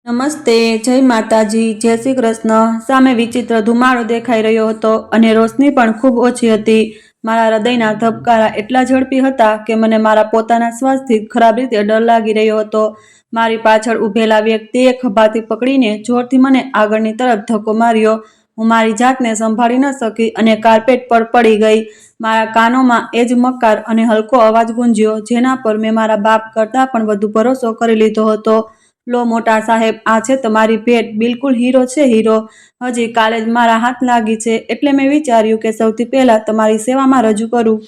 નમસ્તે, જય માતાજી, જય શ્રી કૃષ્ણ। સામે વિચિત્ર ધુમાડો દેખાઈ રહ્યો હતો અને રોશની પણ ખૂબ ઓછી હતી। મારા હૃદયના ધબકારા એટલા ઝડપી હતા કે મને મારા પોતાના શ્વાસથી ખરાબ રીતે ડર લાગી રહ્યો હતો। મારી પાછળ ઊભેલા વ્યક્તિએ ખભાથી પકડીને જોરથી મને આગળની તરફ ધક્કો માર્યો। હું મારી જાતને સંભાળી ન શકી અને કાર્પેટ પર પડી ગઈ। મારા કાનોમાં એ જ મક્કાર અને હલકો અવાજ ગુંજ્યો જેના પર મેં મારા બાપ કરતાં પણ વધુ ભરોસો કરી લીધો હતો। લો મોટા સાહેબ, આ છે તમારી ભેટ। બિલકુલ હીરો છે, હીરો। હજી કાલે જ મારા હાથ લાગી છે એટલે મેં વિચાર્યું કે સૌથી પહેલા તમારી સેવામાં રજૂ કરું।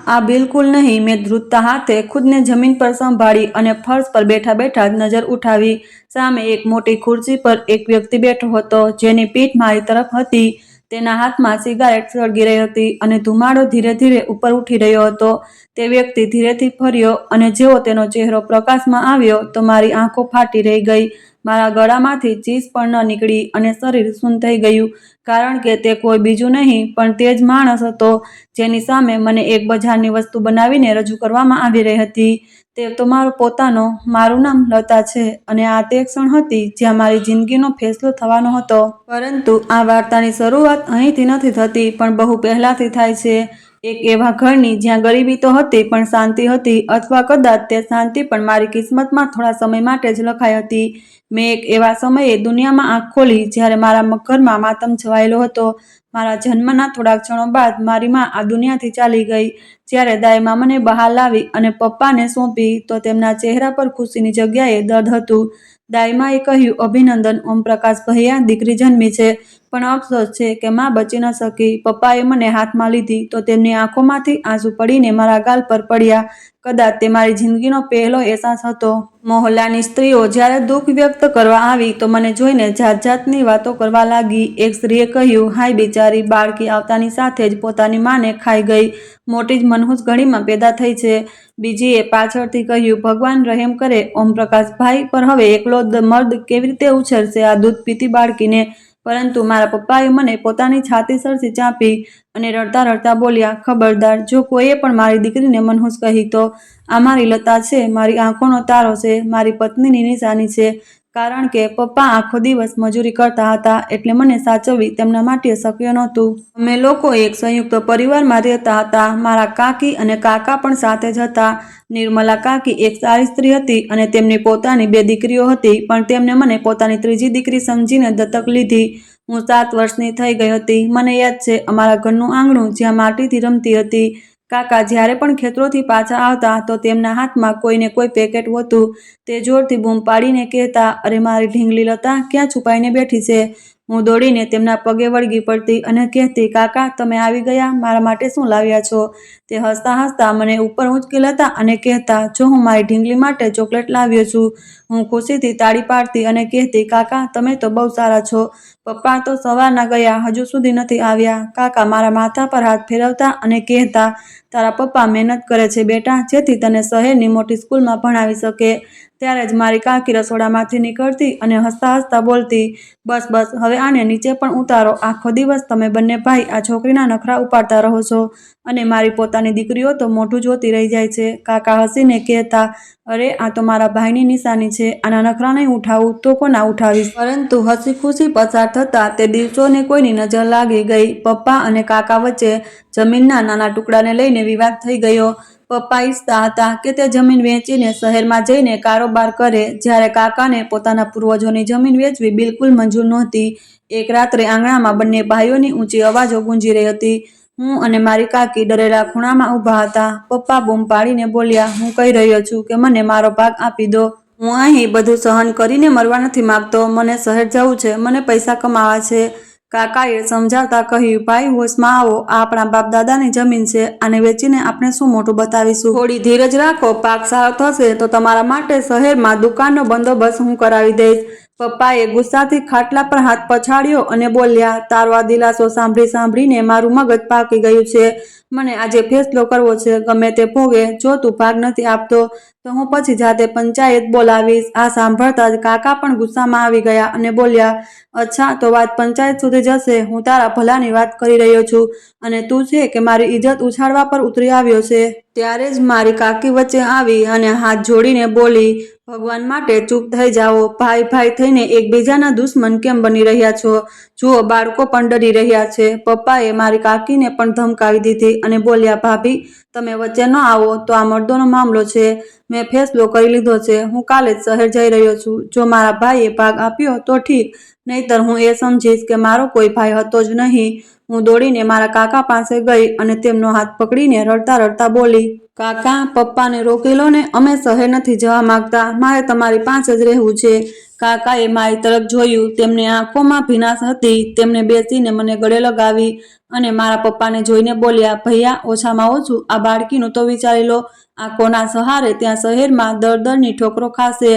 આ બિલકુલ નહીં। મેં ધ્રુજતા હાથે ખુદને જમીન પર સંભાળી અને ફર્શ પર બેઠા બેઠા જ નજર ઉઠાવી। સામે એક મોટી ખુરશી પર એક વ્યક્તિ બેઠો હતો જેની પીઠ મારી તરફ હતી। તેના હાથમાં સિગારેટ સળગી રહી હતી અને ધુમાડો ધીરે ધીરે ઉપર ઉઠી રહ્યો હતો। તે વ્યક્તિ ધીરેથી ફર્યો અને જેવો તેનો ચહેરો પ્રકાશમાં આવ્યો તો મારી આંખો ફાટી રહી ગઈ। મારા ગળામાંથી ચીસ પણ ન નીકળી અને શરીર સૂન થઈ ગયું, કારણ કે તે કોઈ બીજું નહીં પણ તે જ માણસ હતો જેની સામે મને એક બજારની વસ્તુ બનાવીને રજૂ કરવામાં આવી રહી હતી। તે તો મારો પોતાનો। મારું નામ લતા છે અને આ તે ક્ષણ હતી જ્યાં મારી જિંદગીનો ફેસલો થવાનો હતો। પરંતુ આ વાર્તાની શરૂઆત અહીંથી નથી થતી પણ બહુ પહેલાથી થાય છે। એક એવા ઘરની જ્યાં ગરીબી તો હતી પણ શાંતિ હતી, અથવા કદાચ તે શાંતિ પણ મારી કિસ્મતમાં થોડા સમય માટે જ લખાઈ હતી। મેં એક એવા સમયે દુનિયામાં આંખ ખોલી જ્યારે મારા ઘરમાં માતમ છવાયેલો હતો। મારા જન્મના થોડા ક્ષણો બાદ મારી માં આ દુનિયાથી ચાલી ગઈ। જ્યારે દાઈમાં મને બહાર લાવી અને પપ્પાને સોંપી તો તેમના ચહેરા પર ખુશીની જગ્યાએ દર્દ હતું। દાઈમાએ કહ્યું, અભિનંદન ઓમપ્રકાશ ભૈયા, દીકરી જન્મી છે। પણ અફસોસ છે કે માં બચી ન શકી। પપ્પાએ મને હાથમાં લીધી તો તેમની આંખોમાંથી આંસુ પડીને મારા ગાલ પર પડ્યા। કદાચ તે મારી જિંદગીનો પહેલો અહેસાસ હતો। મહોલ્લાની સ્ત્રીઓ જ્યારે દુઃખ વ્યક્ત કરવા આવી તો મને જોઈને જાત જાતની વાતો કરવા લાગી। એક સ્ત્રીએ કહ્યું, હાય બિચારી, બાળકી આવતાની સાથે જ પોતાની માને ખાઈ ગઈ, મોટી જ મનહૂસ ઘડીમાં પેદા થઈ છે। બીજીએ પાછળથી કહ્યું, ભગવાન રહેમ કરે ઓમપ્રકાશભાઈ પર, હવે એકલો મર્દ કેવી રીતે ઉછેરશે આ દૂધ પીતી બાળકીને? પરંતુ મારા પપ્પાએ મને પોતાની છાતી સરસી ચાંપી અને રડતા રડતા બોલ્યા, ખબરદાર, જો કોઈએ પણ મારી દીકરીને મનહૂસ કહી તો આ મારી લતા છે, મારી આંખોનો તારો છે, મારી પત્નીની નિશાની છે। કારણ કે પપ્પા આખો દિવસ મજૂરી કરતા હતા એટલે મને સાચવવી તેમના માટે શક્ય નહોતું। અમે લોકો એક સંયુક્ત પરિવારમાં રહેતા હતા। મારા કાકી અને કાકા પણ સાથે જ હતા। નિર્મલા કાકી એક સારી સ્ત્રી હતી અને તેમની પોતાની 2 દીકરીઓ હતી, પણ તેમને મને પોતાની ત્રીજી દીકરી સમજીને દત્તક લીધી। હું 7 વર્ષની થઈ ગઈ હતી। મને યાદ છે અમારા ઘરનું આંગણું જ્યાં માટીથી રમતી હતી। કાકા જ્યારે પણ ખેતરોથી પાછા આવતા તો તેમના હાથમાં કોઈને કોઈ પેકેટ હોતું। તે જોરથી બૂમ પાડીને કહેતા, અરે મારી ઢીંગલી લતા ક્યાં છુપાઈને બેઠી છે? હું દોડીને તેમના પગે વળગી પડતી અને કહેતી, કાકા તમે આવી ગયા, મારા માટે શું લાવ્યા છો? તે હસતા હસતા મને ઉપર ઊંચકી લેતા અને કહેતા, જો હું મારી ઢીંગલી માટે ચોકલેટ લાવ્યો છું। હું ખુશીથી તાળી પાડતી અને કહેતી, કાકા તમે તો બહુ સારા છો। પપ્પા તો સવારના ગયા, હજુ સુધી નથી આવ્યા। કાકા મારા માથા પર હાથ ફેરવતા અને કહેતા, તારા પપ્પા મહેનત કરે છે બેટા, જેથી તને શહેરની મોટી સ્કૂલમાં ભણાવી શકે। ત્યારે જ મારી કાકી રસોડામાંથી નીકળતી અને હસતા હસતા બોલતી, બસ બસ, હવે આને નીચે પણ ઉતારો। આખો દિવસ તમે બંને ભાઈ આ છોકરીના નખરા ઉપાડતા રહો છો અને મારી પોતાની દીકરીઓ તો મોઢું જોતી રહી જાય છે। કાકા હસીને કહેતા, અરે આ તો મારા ભાઈની નિશાની છે, આના નખરા નહીં ઉઠાવું તો કોના ઉઠાવીશ? પરંતુ હસી ખુશી પસાર થતા તે દિવસોને કોઈની નજર લાગી ગઈ। પપ્પા અને કાકા વચ્ચે જમીનના નાના ટુકડાને લઈને વિવાદ થઈ ગયો। પપ્પા ઈચ્છતા હતા કે તે જમીન વેચીને શહેરમાં જઈને કારોબાર કરે, જ્યારે કાકાને પોતાના પૂર્વજોની જમીન વેચવી બિલકુલ મંજૂર નહોતી। એક રાત્રે આંગણામાં બંને ભાઈઓની ઊંચી અવાજો ગુંજી રહી હતી। હું અને મારી કાકી ડરેલા ખૂણામાં ઊભા હતા। પપ્પા બૂમ પાડીને બોલ્યા, હું કહી રહ્યો છું કે મને મારો ભાગ આપી દો। હું અહીં બધું સહન કરીને મરવા નથી માંગતો। મને શહેર જવું છે, મને પૈસા કમાવા છે। કાકાએ સમજાવતા કહ્યું, ભાઈ હોશમાં આવો, આ આપણા બાપ દાદાની જમીન છે, આને વેચીને આપણે શું મોટું બતાવીશું? થોડી ધીરજ રાખો, પાક સારો થશે તો તમારા માટે શહેરમાં દુકાનનો બંદોબસ્ત હું કરાવી દઈશ। પપ્પાએ ગુસ્સાથી ખાટલા પર હાથ પછાડ્યો અને બોલ્યા, તારો આ દિલાસો સાંભળી સાંભળીને મારું મગજ પાકી ગયું છે। મને આજે ફેસલો કરવો છે, ગમે તે ભોગે। જો તું ભાગ નથી આપતો તો હું પછી જાતે પંચાયત બોલાવીશ। આ સાંભળતા જ કાકા પણ ગુસ્સામાં આવી ગયા અને બોલ્યા, અચ્છા, તો વાત પંચાયત સુધી જશે? હું તારા ભલાની વાત કરી રહ્યો છું અને તું છે કે મારી ઇજ્જત ઉછાળવા પર ઉતરી આવ્યો છે? ત્યારે જ મારી કાકી વચ્ચે આવી અને હાથ જોડીને બોલી, ભગવાન માટે ચૂપ થઈ જાઓ. ભાઈ ભાઈ થઈને એકબીજાના દુશ્મન કેમ બની રહ્યા છો? જુઓ, બાળકો પણ ડરી રહ્યા છે. પપ્પાએ મારી કાકીને પણ ધમકાવી દીધી અને બોલ્યા, ભાભી, તમે વચ્ચે ન આવો તો આ મર્દોનો મામલો છે. મેં ફેસલો કરી લીધો છે. હું કાલે જ શહેર જઈ રહ્યો છું. જો મારા ભાઈએ ભાગ આપ્યો તો ઠીક, નહીંતર હું એ સમજીશ કે મારો કોઈ ભાઈ હતો જ નહીં. હું દોડીને મારા કાકા પાસે ગઈ અને તેમનો હાથ પકડીને રડતા રડતા બોલી, કાકા, પપ્પાને રોકી લો ને, અમે શહેર નથી જવા માંગતા. મારે તમારી પાસે જ રહેવું છે. કાકાએ મારી તરફ જોયું. તેમની આંખોમાં ભીનાશ હતી. તેમણે બેસીને મને ગળે લગાવી અને મારા પપ્પાને જોઈને બોલ્યા, ભૈયા, ઓછામાં ઓછું આ બાળકીનું તો વિચારી લો. આ કોના સહારે ત્યાં શહેરમાં દરની ઠોકરો ખાશે?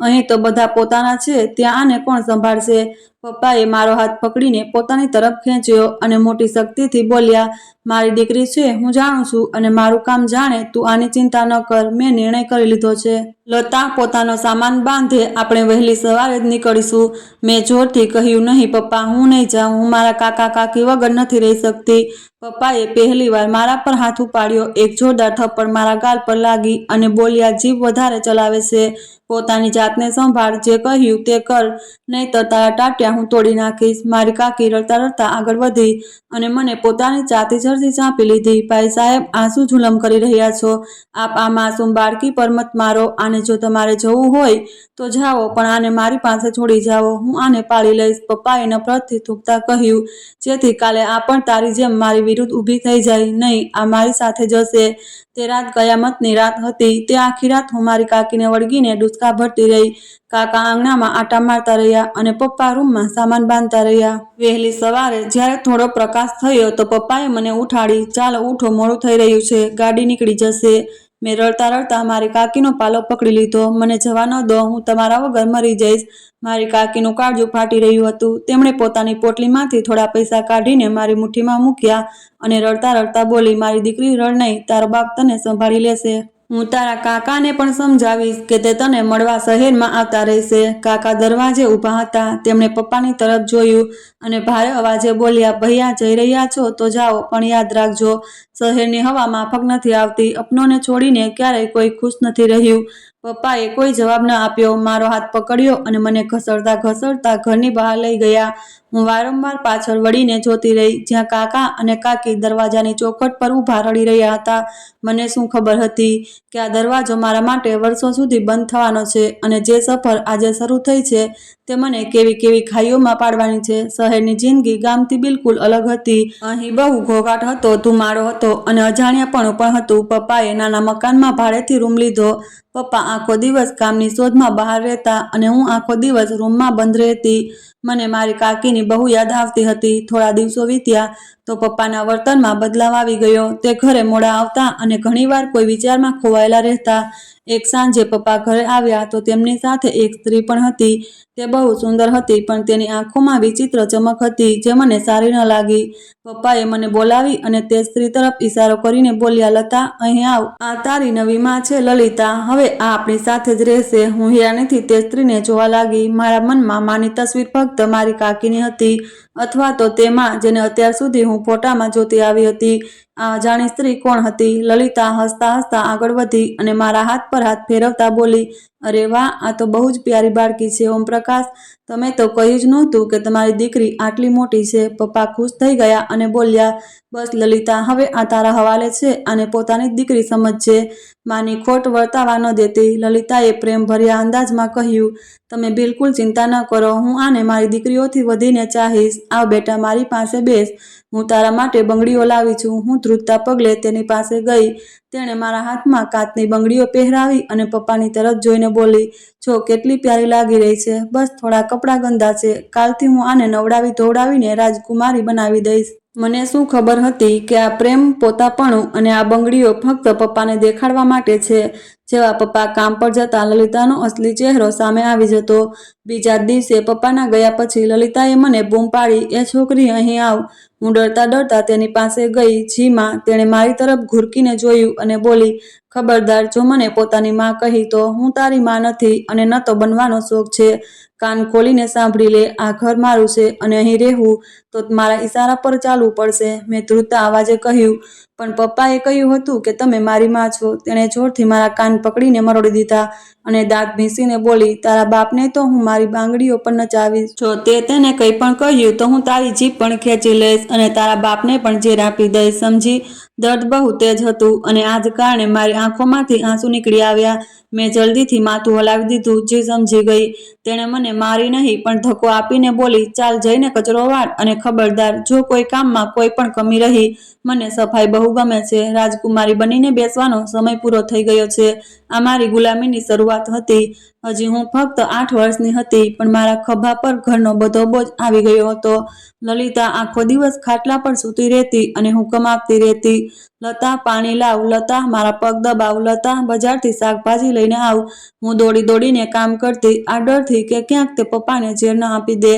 અહીં તો બધા પોતાના છે, ત્યાં આને કોણ સંભાળશે? પપ્પાએ મારો હાથ પકડીને પોતાની તરફ ખેંચ્યો અને મોટી શક્તિથી બોલ્યા, મારી દીકરી છે, હું જાણું છું અને મારું કામ જાણે. તું આની ચિંતા ન કર. મેં નિર્ણય કરી લીધો છે. લતા, પોતાનો સામાન બાંધે. આપણે વહેલી સવારે જ નીકળીશું. મેં જોરથી કહ્યું, નહીં પપ્પા, હું નહીં જાઉં. હું મારા કાકા કાકી વગર નથી રહી શકતી. પપ્પાએ પહેલીવાર મારા પર હાથ ઉપાડ્યો. એક જોરદાર થપ્પડ મારા ગાલ પર લાગી અને બોલ્યા, જીભ વધારે ચલાવે છે. પોતાની જાતને સંભાળ. જે કહ્યું તે કર, નહીંતર તારા ટાટિયા હું તોડી નાખીશ. મારી કાકી રડતા રડતા આગળ વધી અને મને પોતાની ચાથી જરથી ચાંપી લીધી. ભાઈ સાહેબ, આ શું જુલમ કરી રહ્યા છો? આપ આ માસૂમ બાળકી પર મત મારો. આને જો તમારે જવું હોય તો જાઓ, પણ આને મારી પાસે છોડી જાઓ. હું આને પાળી લઈશ. પપ્પાએ નફરતથી થૂંકતા કહ્યું, જેથી કાલે આ પણ તારી જેમ મારી વિરુદ્ધ ઊભી થઈ જાય. નહીં, આ મારી સાથે જશે. તે રાત કયામતની રાત હતી. તે આખી રાત હું મારી કાકીને વળગીને ડૂચકા ભરતી રહી. કાકા આંગણામાં આટા મારતા રહ્યા અને પપ્પા રૂમમાં સામાન બાંધતા રહ્યા. વહેલી સવારે જ્યારે થોડો પ્રકાશ થયો તો પપ્પાએ મને ઉઠાડી. ચાલો ઉઠો, મોડું થઈ રહ્યું છે, ગાડી નીકળી જશે. મેં રડતા રડતા મારી કાકીનો પાલો પકડી લીધો. મને જવા ન દો, હું તમારા વગર મરી જઈશ. મારી કાકીનું કાળજું ફાટી રહ્યું હતું. તેમણે પોતાની પોટલીમાંથી થોડા પૈસા કાઢીને મારી મુઠ્ઠીમાં મૂક્યા અને રડતા રડતા બોલી, મારી દીકરી, રડ નહીં. તારો બાપ તને સંભાળી લેશે. હું તારા કાકાને પણ સમજાવીશ કે તે તને મળવા શહેરમાં આવતા રહેશે. કાકા દરવાજે ઊભા હતા. તેમણે પપ્પાની તરફ જોયું અને ભારે અવાજે બોલ્યા, ભૈયા, જઈ રહ્યા છો તો જાઓ, પણ યાદ રાખજો, શહેરની હવા માફક નથી આવતી. અપનોને છોડીને ક્યારેય કોઈ ખુશ નથી રહ્યું. પપ્પાએ કોઈ જવાબ ન આપ્યો. મારો હાથ પકડ્યો અને મને ઘસડતા ઘસડતા ઘરની બહાર લઈ ગયા. હું વારંવાર પાછળ વળીને જોતી રહી, જ્યાં કાકા અને કાકી દરવાજાની ચોખટ પર ઊભા રડી રહ્યા હતા. મને શું ખબર હતી કે આ દરવાજો મારા માટે વર્ષો સુધી બંધ થવાનો છે અને જે સફર આજે શરૂ થઈ છે તે મને કેવી કેવી ખાઈઓમાં પાડવાની છે. શહેરની જિંદગી ગામથી બિલકુલ અલગ હતી. અહીં બહુ ઘોઘાટ હતો, ધુમાડો હતો અને અજાણ્યાપણું પણ હતું. પપ્પાએ નાના મકાનમાં ભાડેથી રૂમ લીધો. પપ્પા આખો દિવસ કામની શોધમાં બહાર રહેતા અને હું આખો દિવસ રૂમમાં બંધ રહેતી. મને મારી કાકીની બહુ યાદ આવતી હતી. થોડા દિવસો વીત્યા તો પપ્પાના વર્તનમાં બદલાવ આવી ગયો. તે ઘરે મોડા આવતા અને ઘણીવાર કોઈ વિચારમાં ખોવાયેલા રહેતા. એક સાંજે પપ્પા ઘરે આવ્યા તો તેમની સાથે એક સ્ત્રી પણ હતી. તે બહુ સુંદર હતી, પણ તેની આંખોમાં વિચિત્ર ચમક હતી જે મને સારી ન લાગી. પપ્પાએ મને બોલાવી અને તે સ્ત્રી તરફ ઈશારો કરીને બોલ્યા, લતા, અહીં આવ. આ તારી નવી માં છે, લલિતા. હવે આ આપણી સાથે જ રહેશે. હું હેરાનીથી તે સ્ત્રીને જોવા લાગી. મારા મનમાં માની તસવીર ફક્ત મારી કાકીની હતી, અથવા તો તે માં જેને અત્યાર સુધી હું ફોટામાં જોતી આવી હતી. આ અજાણી સ્ત્રી કોણ હતી? લલિતા હસતા હસતા આગળ વધી અને મારા હાથ પર હાથ ફેરવતા બોલી, અરે વાહ, આ તો બહુ જ પ્યારી બાળકી છે. ઓમપ્રકાશ, તમે તો કહ્યું જ નહોતું કે તમારી દીકરી આટલી મોટી છે. પપ્પા ખુશ થઈ ગયા અને બોલ્યા, બસ લલિતા, હવે આ તારા હવાલે છે. આને પોતાની જ દીકરી સમજજે. માની ખોટ વર્તાવા ન દેતી. લલિતાએ પ્રેમભર્યા અંદાજમાં કહ્યું, તમે બિલકુલ ચિંતા ન કરો. હું આને મારી દીકરીઓથી વધીને ચાહીશ. આવ બેટા, મારી પાસે બેસ. હું તારા માટે બંગડીઓ લાવી છું. હું ધ્રુજતા પગલે તેની પાસે ગઈ. તેણે મારા હાથમાં કાચની બંગડીઓ પહેરાવી અને પપ્પાની તરફ જોઈને બોલી, જો કેટલી પ્યારી લાગી રહી છે. બસ થોડા કપડાં ગંદા છે. કાલથી હું આને નવડાવી ધોવડાવીને રાજકુમારી બનાવી દઈશ. મને શું ખબર હતી કે આ પ્રેમ, પોતાપણું અને આ બંગડીઓ ફક્ત પપ્પાને દેખાડવા માટે છે. જેવા પપ્પા કામ પર જતા લલિતાનો અસલી ચહેરો સામે આવી જતો. બીજા દિવસે પપ્પાના ગયા પછી લલિતાએ મને બૂમ પાડી, એ છોકરી, અહીં આવ. હું ડરતા ડરતા તેની પાસે ગઈ. જી માં. તેણે મારી તરફ ઘૂરકીને જોયું અને બોલી, ખબરદાર, જો મને પોતાની માં કહી તો. હું તારી માં નથી અને ન તો બનવાનો શોખ છે. કાન ખોલીને સાંભળી લે. આ ઘર મારું છે અને અહીં રહેવું તો મારા ઈશારા પર ચાલવું પડશે. મેં ધ્રુજતા અવાજે કહ્યું, પણ પપ્પાએ કહ્યું હતું કે તમે મારી માં છો. તેણે જોરથી મારા કાન પકડીને મરોડી દીધા અને દાંત ભીંસીને બોલી, તારા બાપને તો હું મારી બાંગડીઓ પર નચાવીશ. જો તે તેને કંઈ પણ કહ્યું તો હું તારી જીભ પણ ખેંચી લઈશ અને તારા બાપને પણ ઝેર આપી દઈશ, સમજી? દર્દ બહુ તેજ હતું અને આ જ કારણે મારી આંખોમાંથી આંસુ નીકળી આવ્યા. મેં જલ્દીથી માથું હલાવી દીધું. જી સમજી ગઈ. તેણે મને મારી નહીં પણ ધક્કો આપીને બોલી, ચાલ જઈને કચરો વાળ અને ખબરદાર, જો કોઈ કામમાં કોઈ પણ કમી રહી, મને સફાઈ બહુ ગમે છે. રાજકુમારી બનીને બેસવાનો સમય પૂરો થઈ ગયો છે. આ મારી ગુલામીની શરૂઆત હતી. હજી હું ફક્ત 8 વર્ષની હતી પણ મારા ખભા પર ઘરનો બધો બોજ આવી ગયો હતો. લલિતા આખો દિવસ ખાટલા પર સૂતી રહેતી અને હું કમાપતી રહેતી. લતા, પાણી લાવ. લતા, મારા પગ દબાવ. લતા, બજારથી શાકભાજી લઈને આવ. હું દોડી દોડીને કામ કરતી, આ ડરથી કે ક્યાંક તે પપ્પાને ઝેર ન આપી દે.